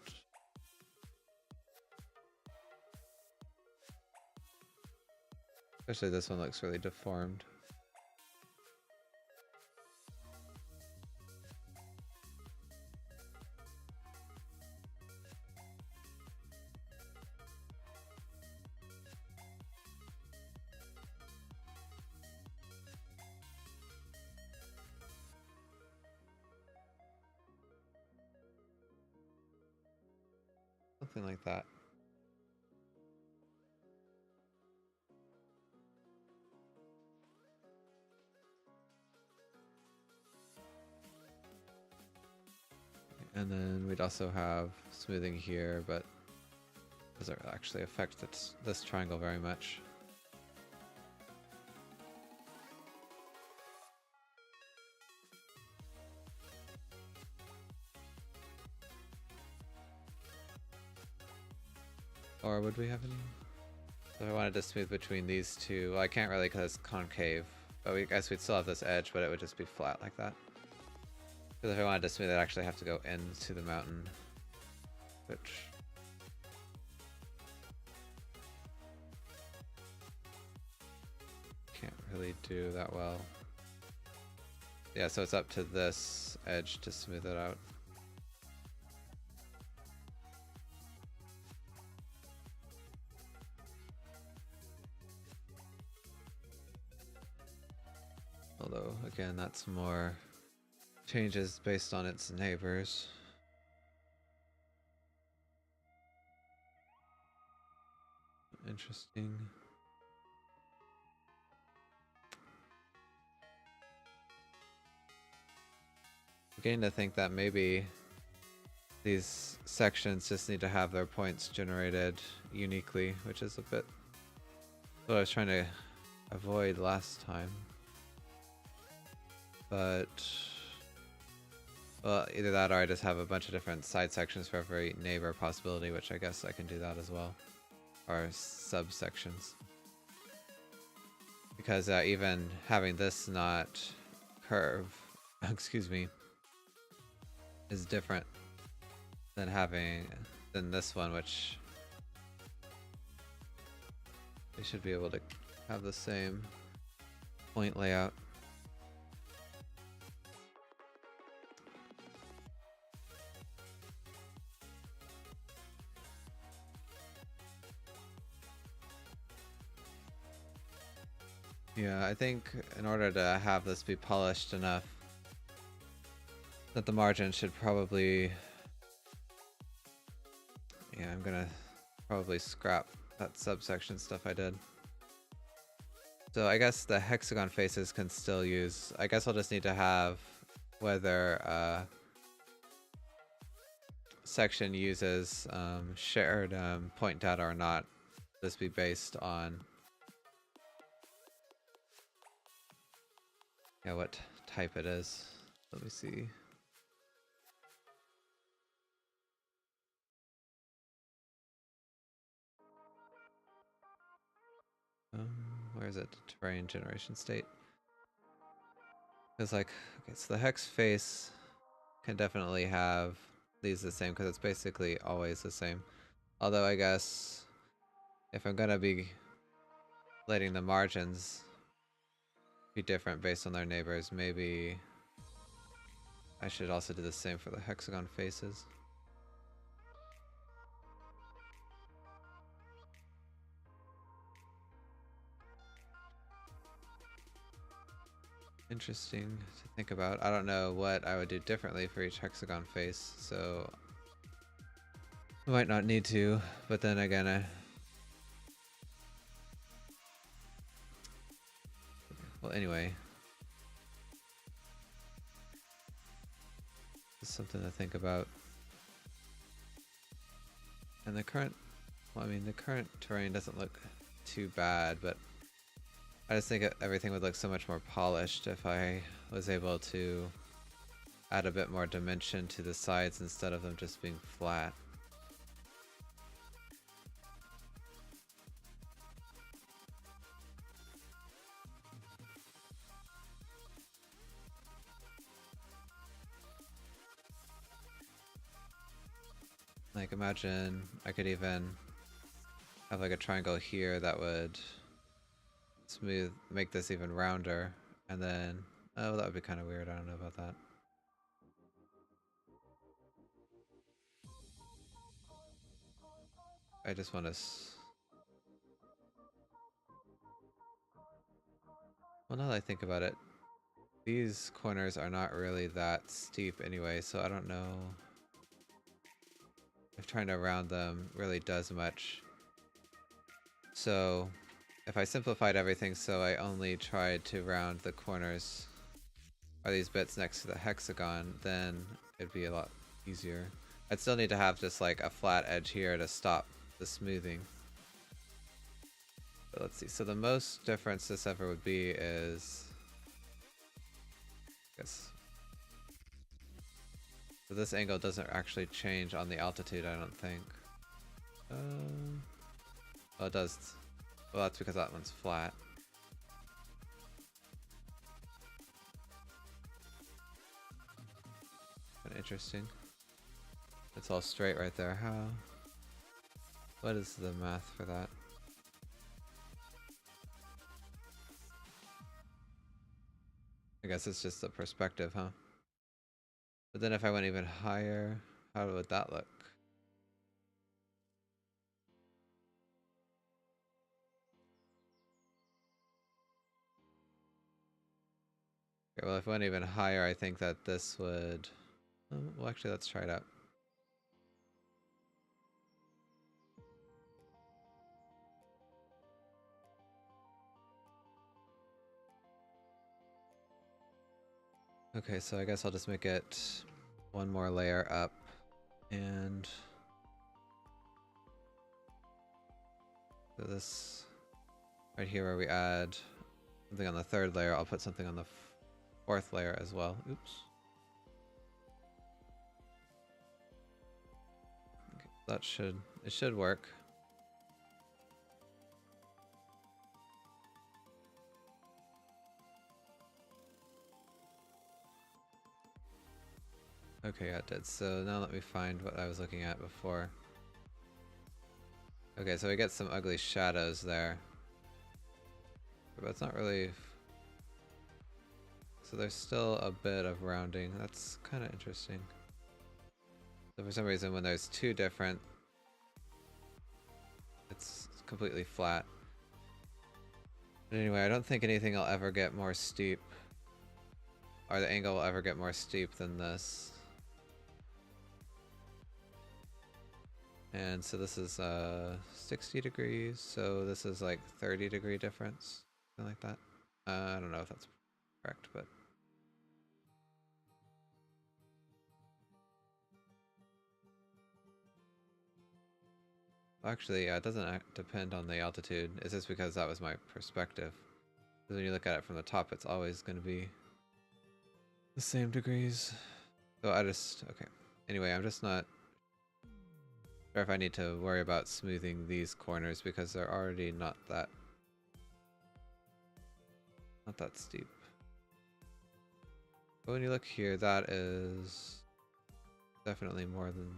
especially this one looks really deformed. Something like that. And then we'd also have smoothing here, but doesn't actually affect this triangle very much. Or would we have any? So if I wanted to smooth between these two, well, I can't really because it's concave. But I guess we'd still have this edge, but it would just be flat like that. Because if I wanted to smooth it, I'd actually have to go into the mountain. Which... can't really do that well. Yeah, so it's up to this edge to smooth it out. Although, again, that's more changes based on its neighbors. Interesting. I'm beginning to think that maybe these sections just need to have their points generated uniquely, which is a bit what I was trying to avoid last time. But, well, either that or I just have a bunch of different side sections for every neighbor possibility, which I guess I can do that as well. Or subsections. Because even having this not curve, excuse me, is different than this one, which they should be able to have the same point layout. Yeah, I think in order to have this be polished enough that the margin should probably... yeah, I'm gonna probably scrap that subsection stuff I did. So I guess the hexagon faces can still use... I guess I'll just need to have whether section uses shared point data or not. This be based on... yeah, what type it is. Let me see. Where is it? Terrain generation state. It's like, okay, so the hex face can definitely have these the same because it's basically always the same. Although I guess if I'm gonna be letting the margins be different based on their neighbors, maybe I should also do the same for the hexagon faces. Interesting to think about. I don't know what I would do differently for each hexagon face, so I might not need to, but then again, well, anyway, it's something to think about. And the current, well, I mean, the current terrain doesn't look too bad, but I just think everything would look so much more polished if I was able to add a bit more dimension to the sides instead of them just being flat. Like, imagine I could even have like a triangle here that would make this even rounder, and then, oh, that would be kind of weird. I don't know about that. I just want to well, now that I think about it, these corners are not really that steep anyway, so I don't know if trying to round them really does much. So if I simplified everything so I only tried to round the corners or these bits next to the hexagon, then it'd be a lot easier. I'd still need to have just like a flat edge here to stop the smoothing. But let's see. So the most difference this ever would be is, I guess, so this angle doesn't actually change on the altitude, I don't think. Well, it does. Well, that's because that one's flat. Kind of interesting. It's all straight right there. How? What is the math for that? I guess it's just the perspective, huh? But then if I went even higher, how would that look? Okay, well, if I went even higher, I think that this would... well, actually, let's try it out. Okay, so I guess I'll just make it one more layer up, and so this right here where we add something on the third layer, I'll put something on the fourth layer as well. Oops. Okay, that should work. Okay, yeah, it did. So now let me find what I was looking at before. Okay, so we get some ugly shadows there. But it's not really... So there's still a bit of rounding. That's kind of interesting. So for some reason when there's two different, it's completely flat. But anyway, I don't think anything will ever get more steep, or the angle will ever get more steep than this. And so this is 60 degrees, so this is like 30-degree difference, something like that. I don't know if that's correct, but... Actually, yeah, it doesn't depend on the altitude. It's just because that was my perspective. Because when you look at it from the top, it's always going to be the same degrees. So I just... Okay. Anyway, I'm just not sure if I need to worry about smoothing these corners because they're already not that steep. But when you look here, that is definitely more than...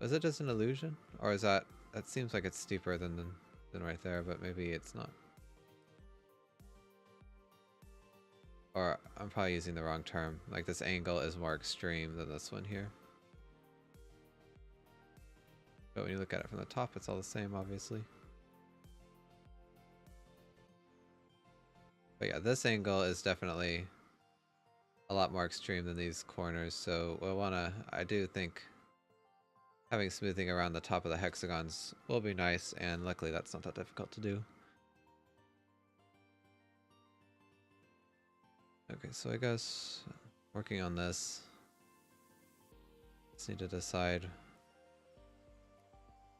Is it just an illusion? Or is that seems like it's steeper than right there, but maybe it's not. Or I'm probably using the wrong term. Like this angle is more extreme than this one here. But when you look at it from the top, it's all the same, obviously. But yeah, this angle is definitely a lot more extreme than these corners, so I do think having smoothing around the top of the hexagons will be nice, and luckily that's not that difficult to do. Okay, so I guess working on this, just need to decide.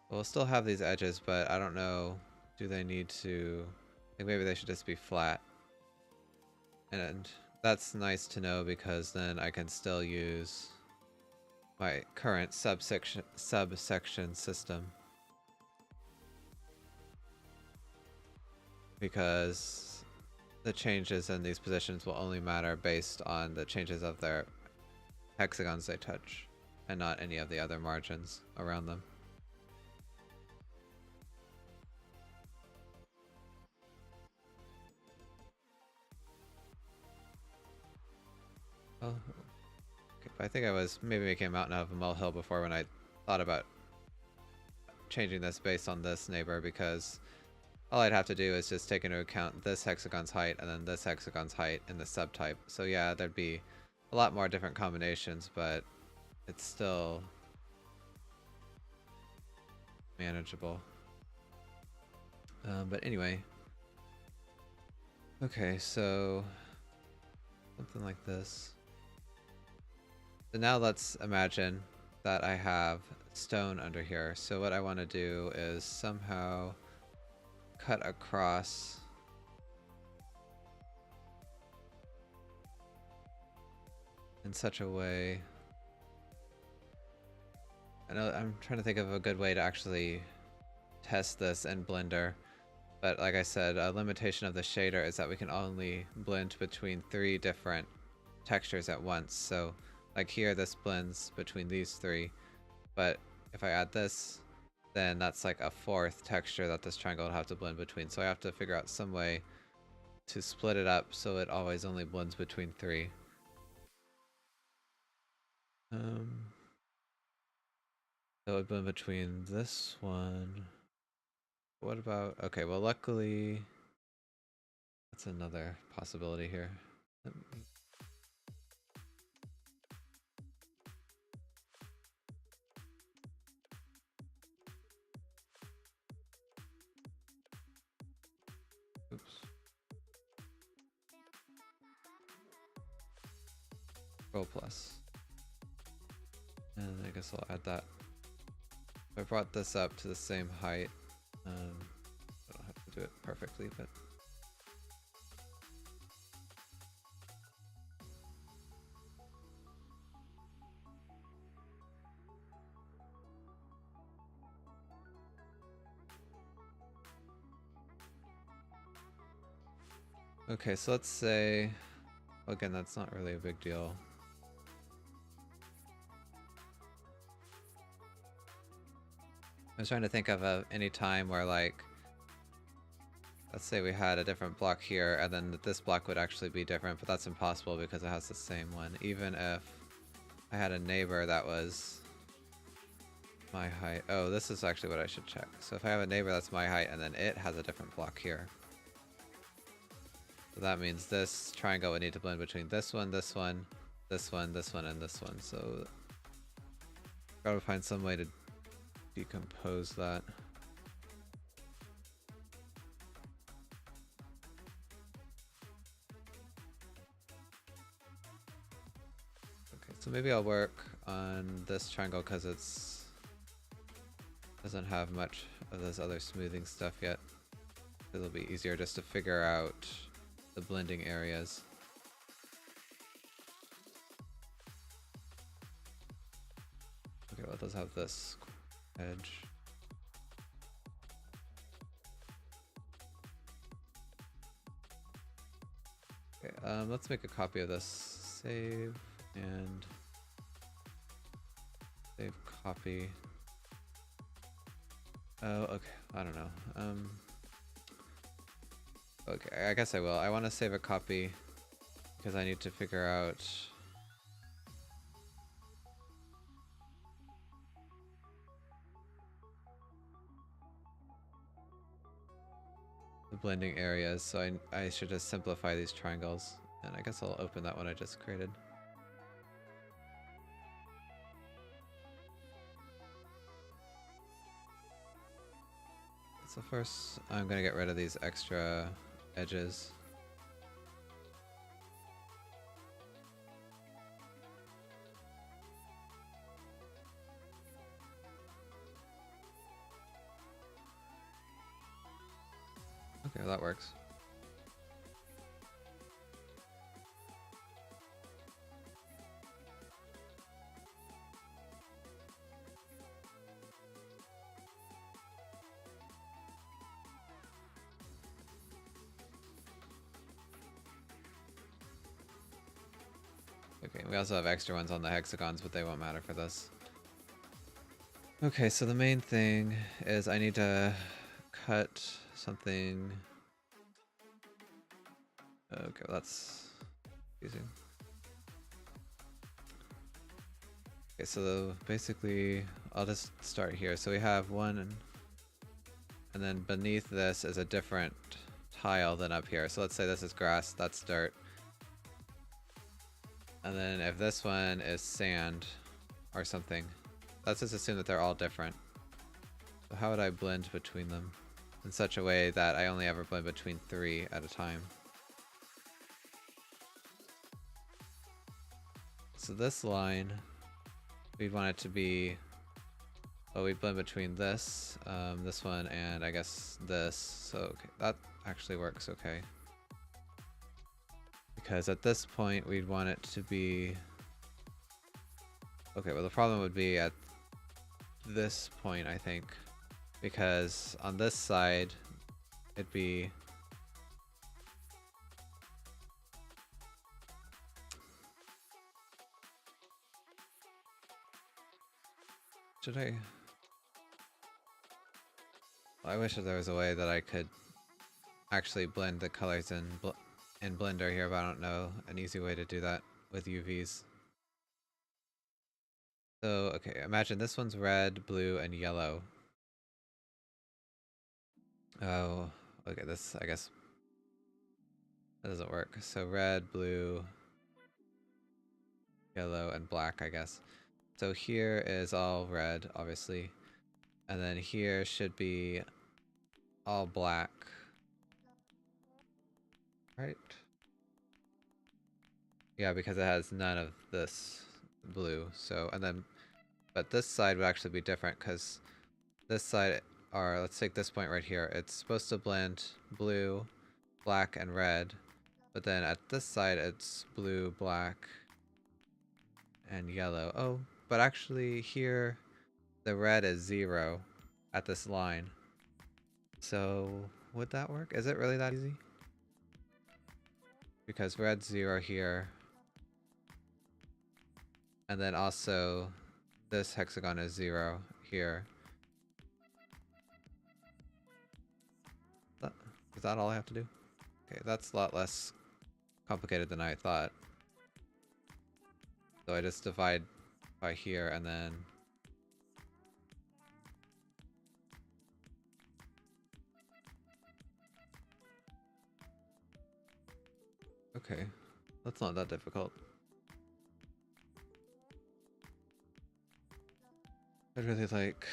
We'll still have these edges, but I don't know, do they need to... I think maybe they should just be flat. And that's nice to know because then I can still use my current subsection system. Because the changes in these positions will only matter based on the changes of their hexagons they touch, and not any of the other margins around them. Oh, okay, but I think I was maybe making a mountain out of a molehill before when I thought about changing this based on this neighbor, because all I'd have to do is just take into account this hexagon's height and then this hexagon's height in the subtype. So yeah, there'd be a lot more different combinations, but it's still manageable. But anyway. Okay, so something like this. So now let's imagine that I have stone under here. So what I want to do is somehow cut across in such a way. I know I'm trying to think of a good way to actually test this in Blender, but like I said, a limitation of the shader is that we can only blend between 3 different textures at once. So like here, this blends between these 3, but if I add this, then that's like a 4th texture that this triangle would have to blend between. So I have to figure out some way to split it up so it always only blends between 3. So it would blend between this one. What about, okay, well luckily, that's another possibility here. Oops. Control plus. And I guess I'll add that. I brought this up to the same height. I don't have to do it perfectly, but... Okay, so let's say... Well, again, that's not really a big deal. I was trying to think of any time where, like, let's say we had a different block here, and then this block would actually be different, but that's impossible because it has the same one. Even if I had a neighbor that was my height. Oh, this is actually what I should check. So if I have a neighbor that's my height, and then it has a different block here. So that means this triangle would need to blend between this one, this one, this one, this one, and this one. So gotta find some way to decompose that. Okay, so maybe I'll work on this triangle because it's doesn't have much of this other smoothing stuff yet. It'll be easier just to figure out the blending areas. Okay, well it does have this edge. Okay, let's make a copy of this. Save and save copy. Oh, okay. I don't know. Okay, I guess I will. I want to save a copy because I need to figure out the blending areas, so I should just simplify these triangles, and I guess I'll open that one I just created. So first I'm going to get rid of these extra edges. Okay, well, that works. Okay, we also have extra ones on the hexagons, but they won't matter for this. Okay, so the main thing is I need to cut something. Okay, well that's confusing. Okay, so basically I'll just start here. So we have one, and then beneath this is a different tile than up here. So let's say this is grass, that's dirt. And then if this one is sand or something, let's just assume that they're all different. So how would I blend between them in such a way that I only ever blend between 3 at a time? so this line, we'd want it to be, well, we blend between this, this one, and I guess this. So okay, that actually works okay. Because at this point, we'd want it to be, okay, well the problem would be at this point, I think, because on this side, it'd be, should I? Well, I wish that there was a way that I could actually blend the colors in Blender here, but I don't know an easy way to do that with UVs. So, okay, imagine this one's red, blue, and yellow. Oh, okay, this, I guess, that doesn't work. So red, blue, yellow, and black, I guess. So here is all red, obviously. And then here should be all black. Right? Yeah, because it has none of this blue. So, and then, but this side would actually be different because this side, or let's take this point right here. It's supposed to blend blue, black, and red. But then at this side, it's blue, black, and yellow. Oh, but actually here, the red is 0 at this line. So would that work? Is it really that easy? Because red's 0 here. And then also this hexagon is 0 here. Is that all I have to do? Okay, that's a lot less complicated than I thought. So I just divide by here and then okay, that's not that difficult. I'd really like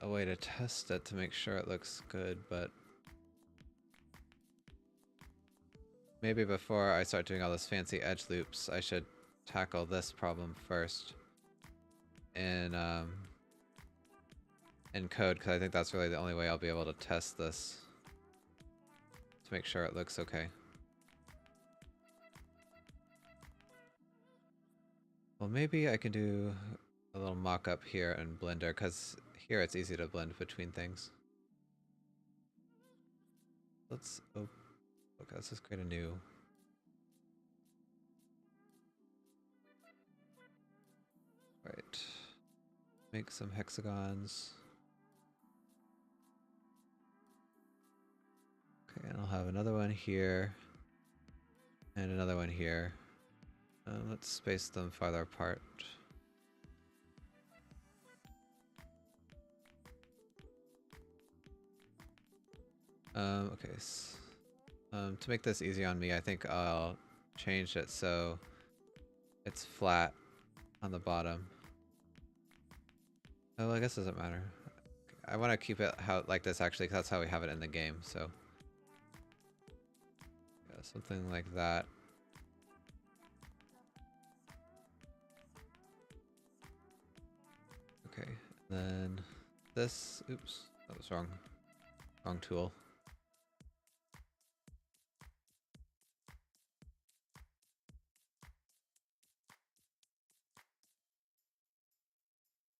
a way to test it to make sure it looks good, but maybe before I start doing all those fancy edge loops, I should tackle this problem first in code, because I think that's really the only way I'll be able to test this to make sure it looks okay. Well, maybe I can do a little mock-up here in Blender, because here it's easy to blend between things. Let's, oh, okay, let's just create a new. Right. Make some hexagons. Okay, and I'll have another one here. And another one here. Let's space them farther apart. Okay. To make this easy on me, I think I'll change it so it's flat on the bottom. Oh, well, I guess it doesn't matter. I want to keep it like this actually, because that's how we have it in the game. So yeah, something like that. Okay, then this. Oops, that was wrong. Wrong tool.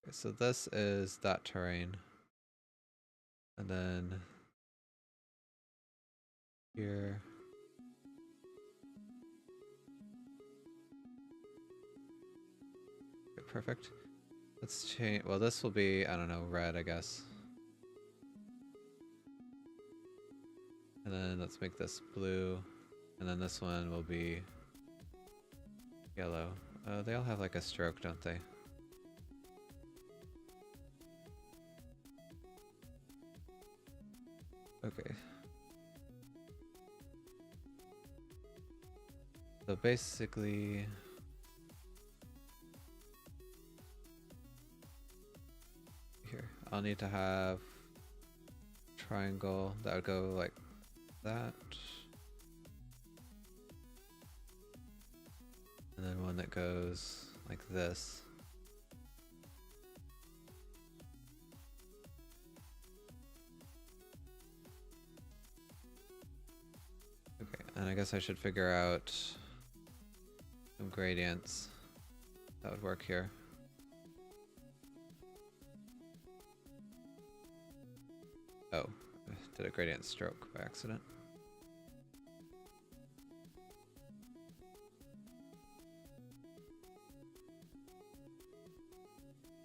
Okay, so this is that terrain, and then here. Okay, perfect. Let's change. Well, this will be, I don't know, red, I guess. And then let's make this blue, and then this one will be yellow. They all have like a stroke, don't they? Okay. So basically, here, I'll need to have triangle that would go like that. And then one that goes like this. Okay, and I guess I should figure out some gradients that would work here. Oh, I did a gradient stroke by accident.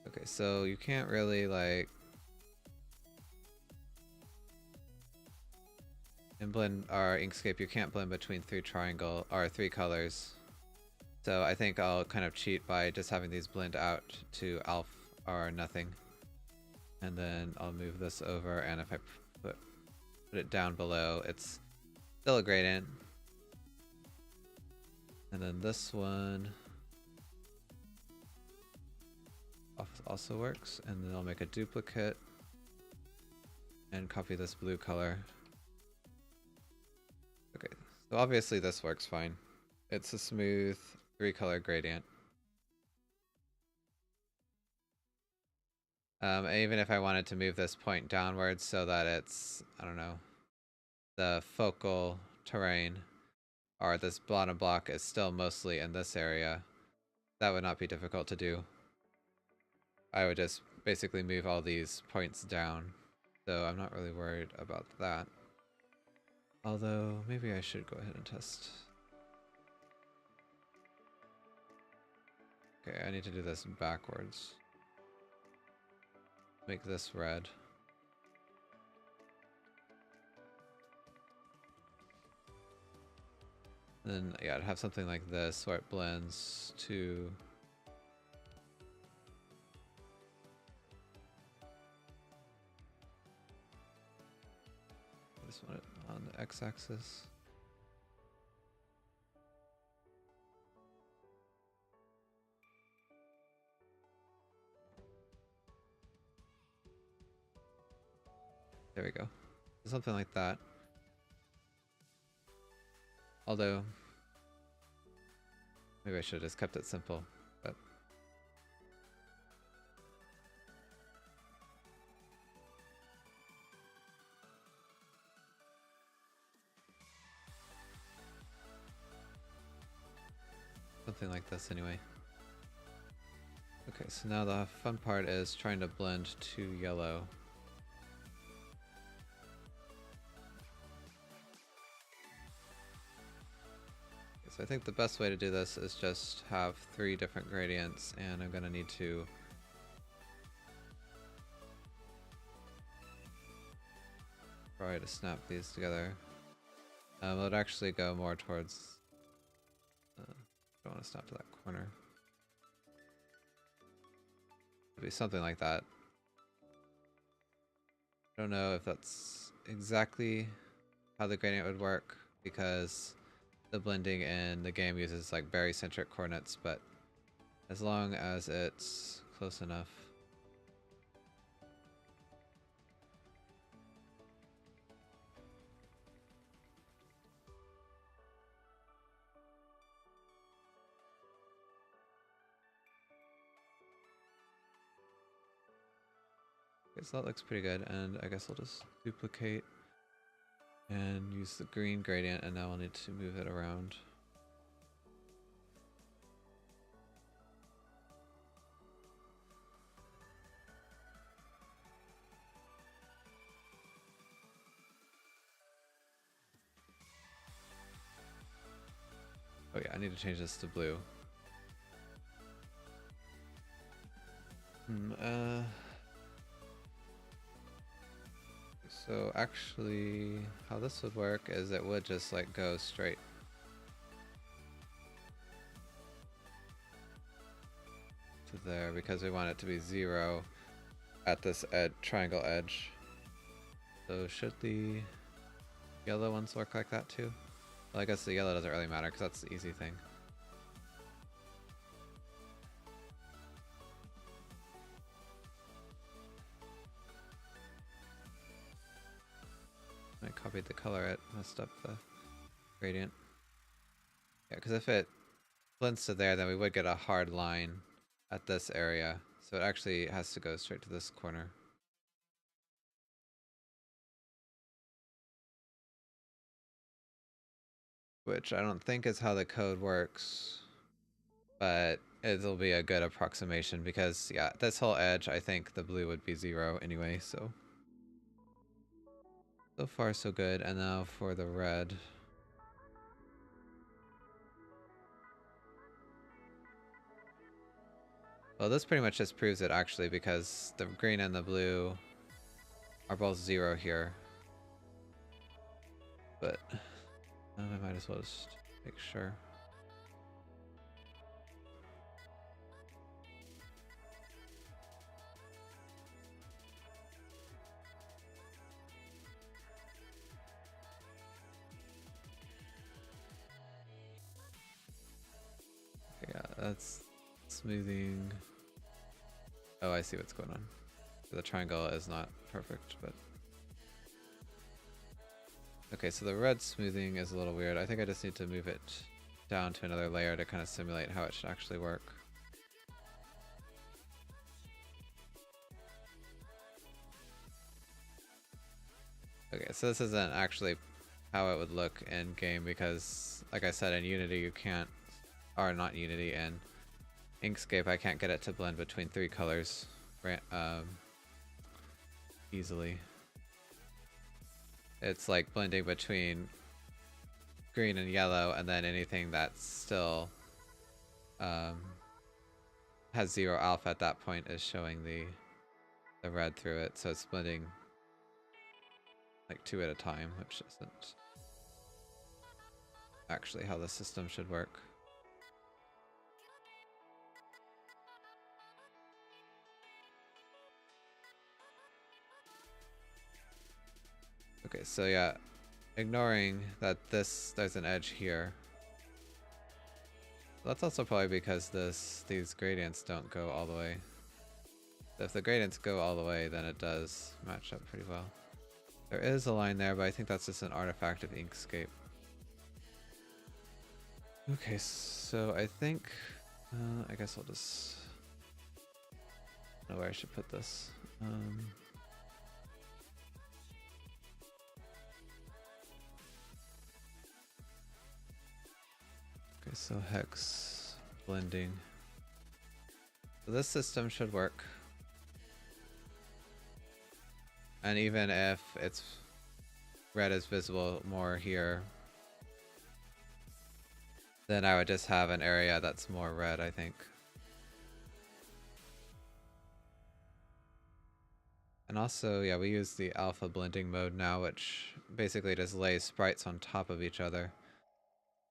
Okay, so you can't really like in blend or Inkscape, you can't blend between three colors. So I think I'll kind of cheat by just having these blend out to alpha or nothing. And then I'll move this over, and if I put it down below, it's still a gradient. And then this one also works, and then I'll make a duplicate and copy this blue color. Okay, so obviously this works fine. It's a smooth 3-color gradient. Even if I wanted to move this point downwards so that it's, I don't know, the focal terrain, or this bottom block is still mostly in this area, that would not be difficult to do. I would just basically move all these points down, so I'm not really worried about that. Although, maybe I should go ahead and test. Okay, I need to do this backwards. Make this red. Then, yeah, I'd have something like this where it blends to... this one on the x-axis. There we go. Something like that. Although, maybe I should have just kept it simple, but... something like this anyway. Okay, so now the fun part is trying to blend to yellow. So I think the best way to do this is just have 3 different gradients, and I'm gonna need to try to snap these together. It would actually go more towards... I don't want to snap to that corner. It'd be something like that. I don't know if that's exactly how the gradient would work, because the blending in the game uses like barycentric coordinates, but as long as it's close enough. Okay, so that looks pretty good, and I guess I'll just duplicate and use the green gradient, and now I'll need to move it around. Oh yeah, I need to change this to blue. So actually, how this would work is it would just like go straight to there, because we want it to be 0 at this triangle edge. So should the yellow ones work like that too? Well, I guess the yellow doesn't really matter because that's the easy thing. I copied the color, it messed up the gradient. Yeah, because if it blends to there, then we would get a hard line at this area. So it actually has to go straight to this corner. Which I don't think is how the code works. But it'll be a good approximation because, yeah, this whole edge, I think the blue would be 0 anyway, so. So far, so good. And now for the red. Well, this pretty much just proves it, actually, because the green and the blue are both 0 here. But I might as well just make sure. Okay, yeah, that's smoothing. Oh, I see what's going on. The triangle is not perfect, but... Okay, so the red smoothing is a little weird. I think I just need to move it down to another layer to kind of simulate how it should actually work. Okay, so this isn't actually how it would look in game because, like I said, in Unity you can't, or not Unity, in Inkscape I can't get it to blend between 3 colors easily. It's like blending between green and yellow, and then anything that's still has 0 alpha at that point is showing the red through it, so it's blending like 2 at a time, which isn't actually how the system should work. Okay, so yeah, ignoring that there's an edge here. That's also probably because these gradients don't go all the way. If the gradients go all the way, then it does match up pretty well. There is a line there, but I think that's just an artifact of Inkscape. Okay, so I think, I guess I'll just know where I should put this. Okay, so hex blending. So this system should work. And even if it's red is visible more here, then I would just have an area that's more red, I think. And also, yeah, we use the alpha blending mode now, which basically just lays sprites on top of each other.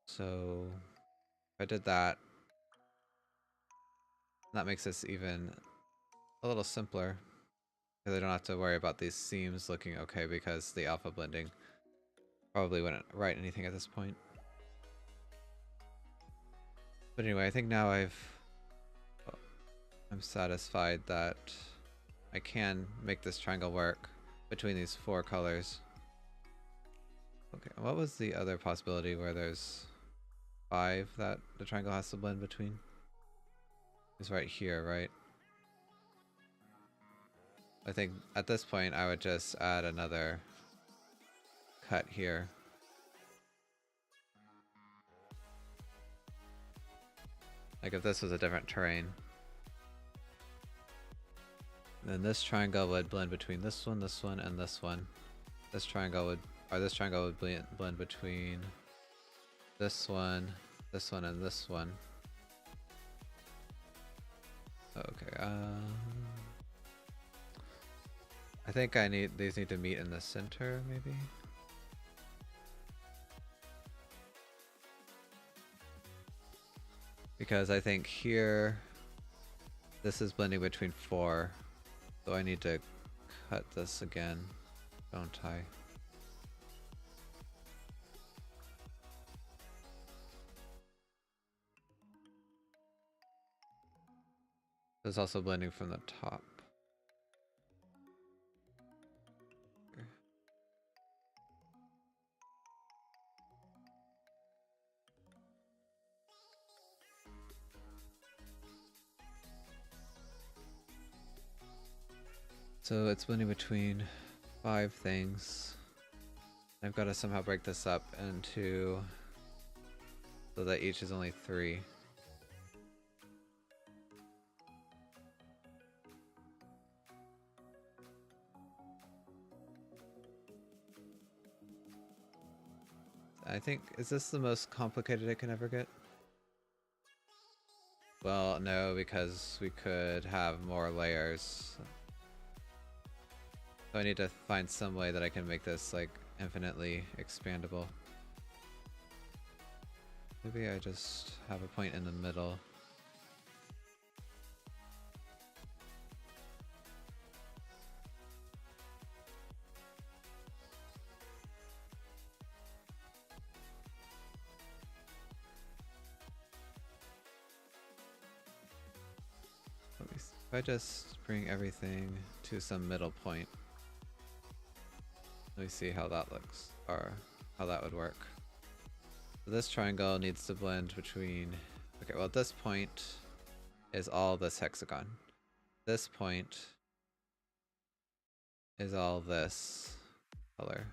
So if I did that, that makes this even a little simpler. Because I don't have to worry about these seams looking okay because the alpha blending probably wouldn't write anything at this point. But anyway, I think now I'm satisfied that I can make this triangle work between these 4 colors. Okay, what was the other possibility where there's 5 that the triangle has to blend between? It's right here, right? I think at this point I would just add another cut here. Like if this was a different terrain. Then this triangle would blend between this one, and this one. This triangle would blend between this one, and this one. Okay, I think these need to meet in the center, maybe? Because I think here, this is blending between 4. So I need to cut this again, don't I? There's also blending from the top. So it's blending between 5 things. I've got to somehow break this up into so that each is only 3. I think, is this the most complicated it can ever get? Well, no, because we could have more layers. So I need to find some way that I can make this like infinitely expandable. Maybe I just have a point in the middle. Let me see. If I just bring everything to some middle point. Let me see how that looks, or how that would work. So this triangle needs to blend between... Okay, well this point is all this hexagon. This point is all this color.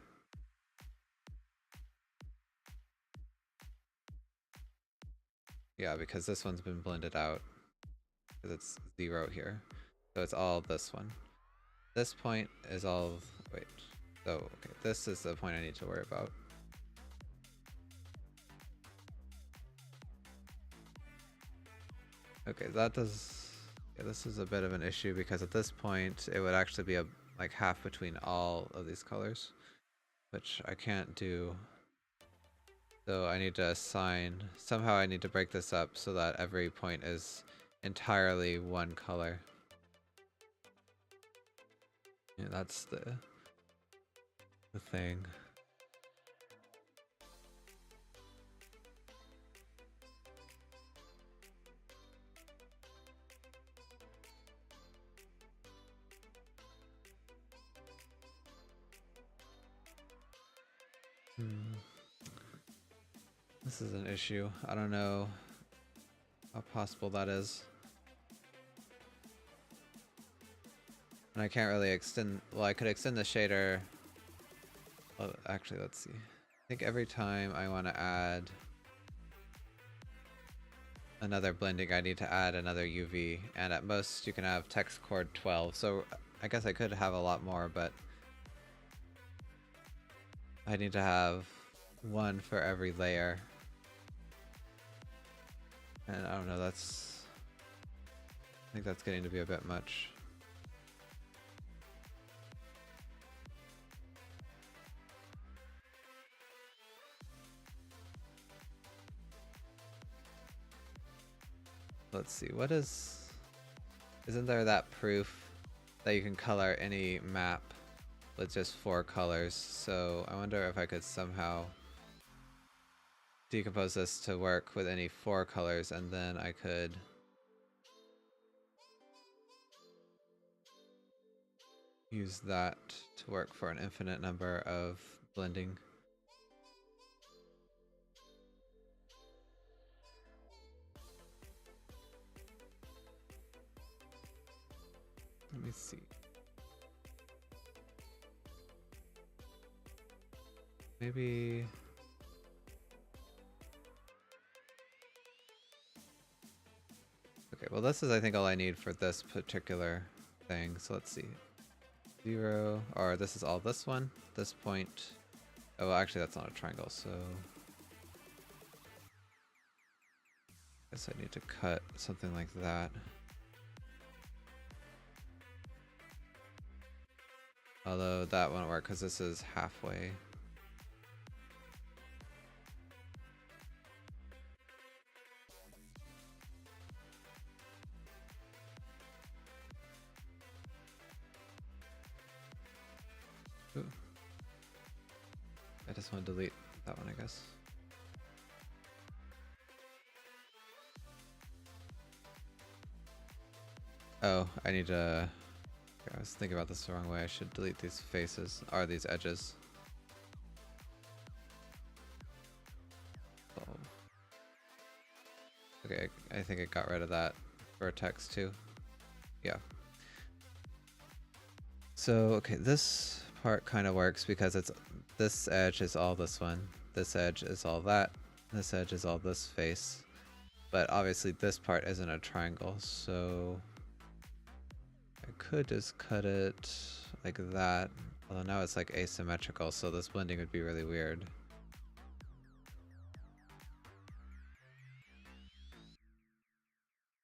Yeah, because this one's been blended out. Because it's 0 here. So it's all this one. This point is all... Wait. So, okay, this is the point I need to worry about. Okay, that does... Yeah, this is a bit of an issue because at this point it would actually be a like half between all of these colors, which I can't do. So I need to assign... Somehow I need to break this up so that every point is entirely one color. Yeah, that's the thing. This is an issue. I don't know how possible that is. And I can't really extend... Well, I could extend the shader... Well, actually, let's see. I think every time I want to add another blending, I need to add another UV. And at most, you can have text chord 12. So I guess I could have a lot more, but I need to have one for every layer. And I don't know, that's... I think that's getting to be a bit much. Let's see, what is... Isn't there that proof that you can color any map with just 4 colors? So I wonder if I could somehow decompose this to work with any 4 colors, and then I could use that to work for an infinite number of blending. Let me see. Maybe... Okay, well this is I think all I need for this particular thing, so let's see. 0, or this is all this one, this point. Oh, well, actually that's not a triangle, so... I guess I need to cut something like that. Although that won't work because this is halfway. Ooh. I just want to delete that one, I guess. Oh, I need to... I was thinking about this the wrong way. I should delete these faces, or these edges. Oh. Okay, I think it got rid of that vertex too. Yeah. okay, this part kind of works because it's this edge is all this one, this edge is all that, this edge is all this face. But obviously this part isn't a triangle, so I could just cut it like that. Although now it's like asymmetrical, so this blending would be really weird.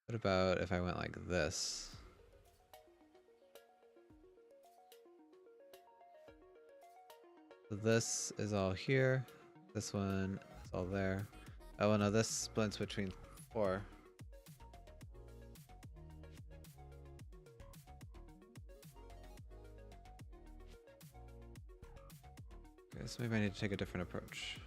What about if I went like this? So this is all here, this one is all there. Oh no, this blends between 4. Okay, so maybe I need to take a different approach.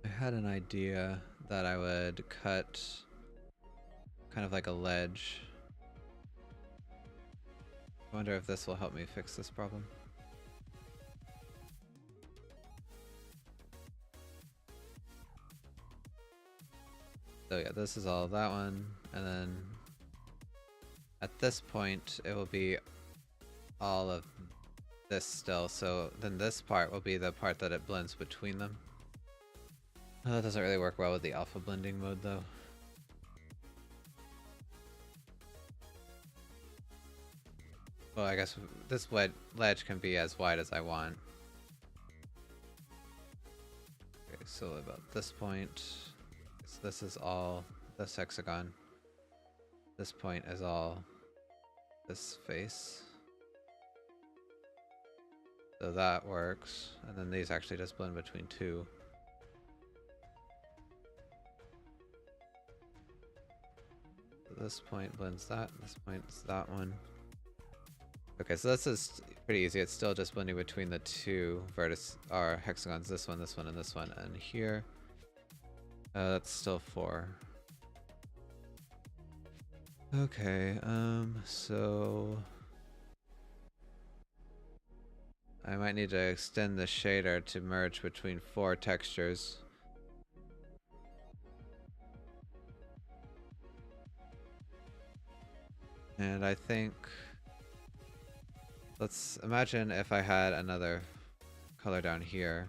I had an idea that I would cut kind of like a ledge. I wonder if this will help me fix this problem. So yeah, this is all that one, and then at this point it will be all of this still, so then this part will be the part that it blends between them. Oh, that doesn't really work well with the alpha blending mode though. Well, I guess this ledge can be as wide as I want. Okay, so about this point, so this is all this hexagon. This point is all this face. So that works, and then these actually just blend between 2. So this point blends that, this point's that one. Okay, so this is pretty easy. It's still just blending between the 2 vertices or hexagons, this one, and this one, and here. That's still 4. Okay, so I might need to extend the shader to merge between 4 textures. And I think, let's imagine if I had another color down here,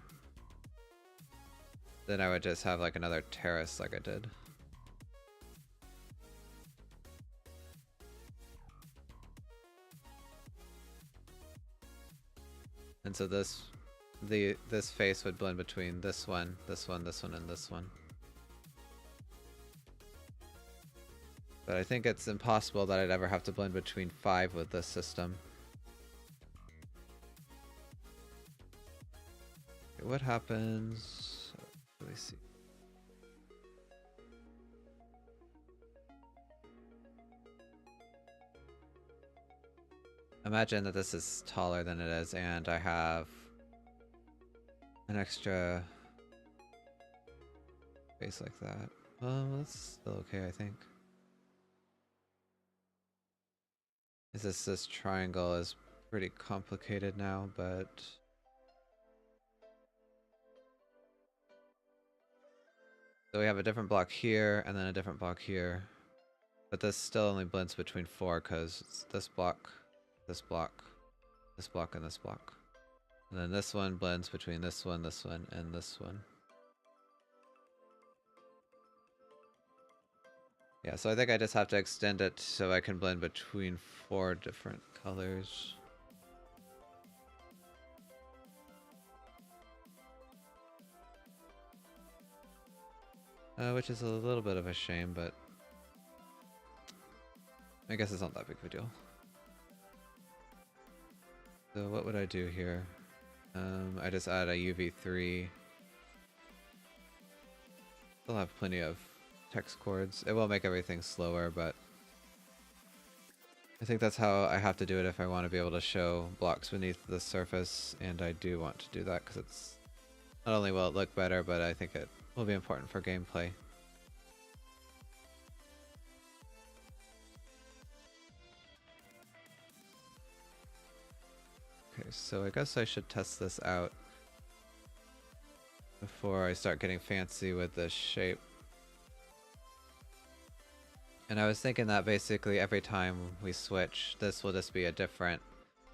then I would just have like another terrace like I did. And so this face would blend between this one, this one, this one, and this one. But I think it's impossible that I'd ever have to blend between 5 with this system. Okay, what happens? Let me see. Imagine that this is taller than it is, and I have an extra face like that. Well, that's still okay, I think. This triangle is pretty complicated now, but so we have a different block here and then a different block here, but this still only blends between 4 because it's this block, this block, this block, and this block, and then this one blends between this one, and this one. Yeah, so I think I just have to extend it so I can blend between 4 different colors. Which is a little bit of a shame, but I guess it's not that big of a deal. So what would I do here? I just add a UV3. Still have plenty of text chords. It will make everything slower, but I think that's how I have to do it if I want to be able to show blocks beneath the surface, and I do want to do that because it's not only will it look better, but I think it will be important for gameplay. Okay, so I guess I should test this out before I start getting fancy with this shape. And I was thinking that basically every time we switch, this will just be a different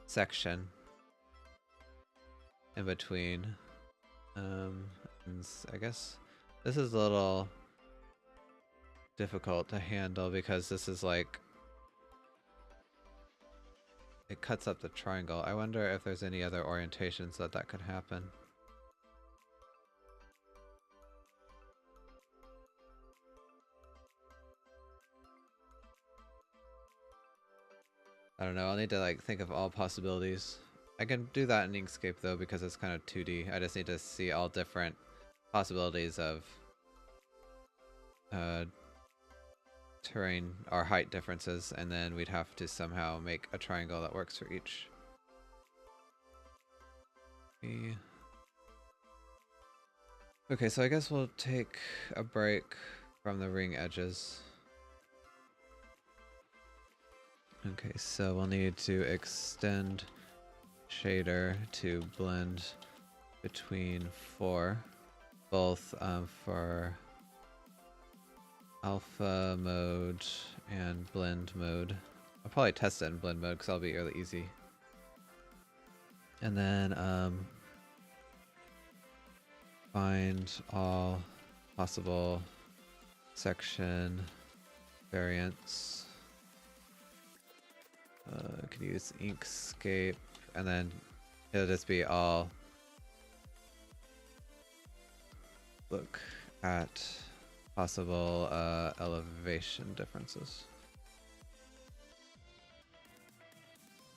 section in between. And I guess this is a little difficult to handle because this is like, it cuts up the triangle. I wonder if there's any other orientations that could happen. I don't know, I'll need to like think of all possibilities. I can do that in Inkscape though because it's kind of 2D. I just need to see all different possibilities of terrain or height differences, and then we'd have to somehow make a triangle that works for each. Okay, so I guess we'll take a break from the ring edges. Okay, so we'll need to extend shader to blend between 4, both for alpha mode and blend mode. I'll probably test it in blend mode because that'll be really easy. And then find all possible section variants. Can use Inkscape, and then it'll just be all look at possible elevation differences.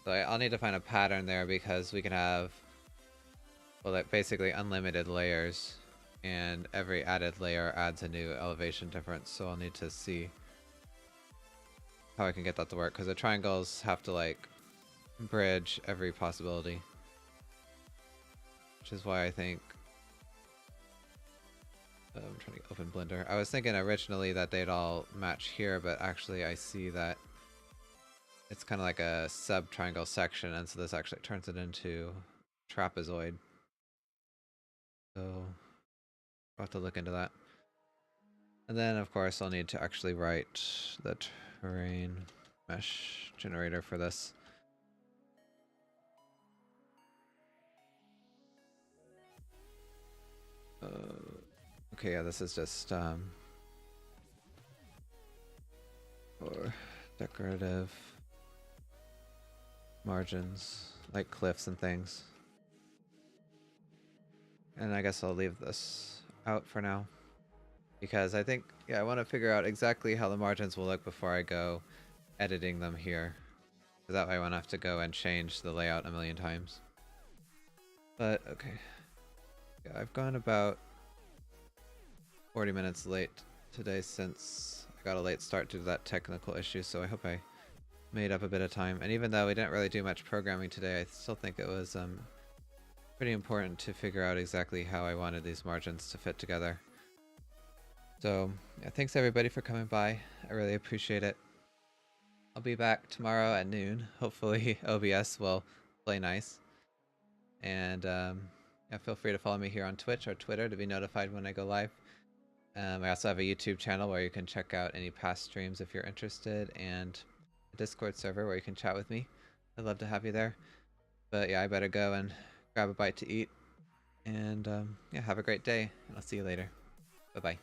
So I'll need to find a pattern there because we can have, well, like basically unlimited layers, and every added layer adds a new elevation difference. So I'll need to see how I can get that to work because the triangles have to like bridge every possibility, which is why I think I'm trying to open Blender. I was thinking originally that they'd all match here, but actually I see that it's kind of like a sub-triangle section, and so this actually turns it into trapezoid. So I'll have to look into that. And then of course I'll need to actually write the terrain mesh generator for this. Okay, yeah, this is just for decorative margins, like cliffs and things. And I guess I'll leave this out for now because I think, yeah, I want to figure out exactly how the margins will look before I go editing them here. Because that way I won't have to go and change the layout a million times. But, okay. Yeah, I've gone about 40 minutes late today since I got a late start due to that technical issue, so I hope I made up a bit of time. And even though we didn't really do much programming today, I still think it was pretty important to figure out exactly how I wanted these margins to fit together. So, yeah, thanks everybody for coming by. I really appreciate it. I'll be back tomorrow at noon. Hopefully OBS will play nice. And yeah, feel free to follow me here on Twitch or Twitter to be notified when I go live. I also have a YouTube channel where you can check out any past streams if you're interested, and a Discord server where you can chat with me. I'd love to have you there. But yeah, I better go and grab a bite to eat. And yeah, have a great day, and I'll see you later. Bye-bye.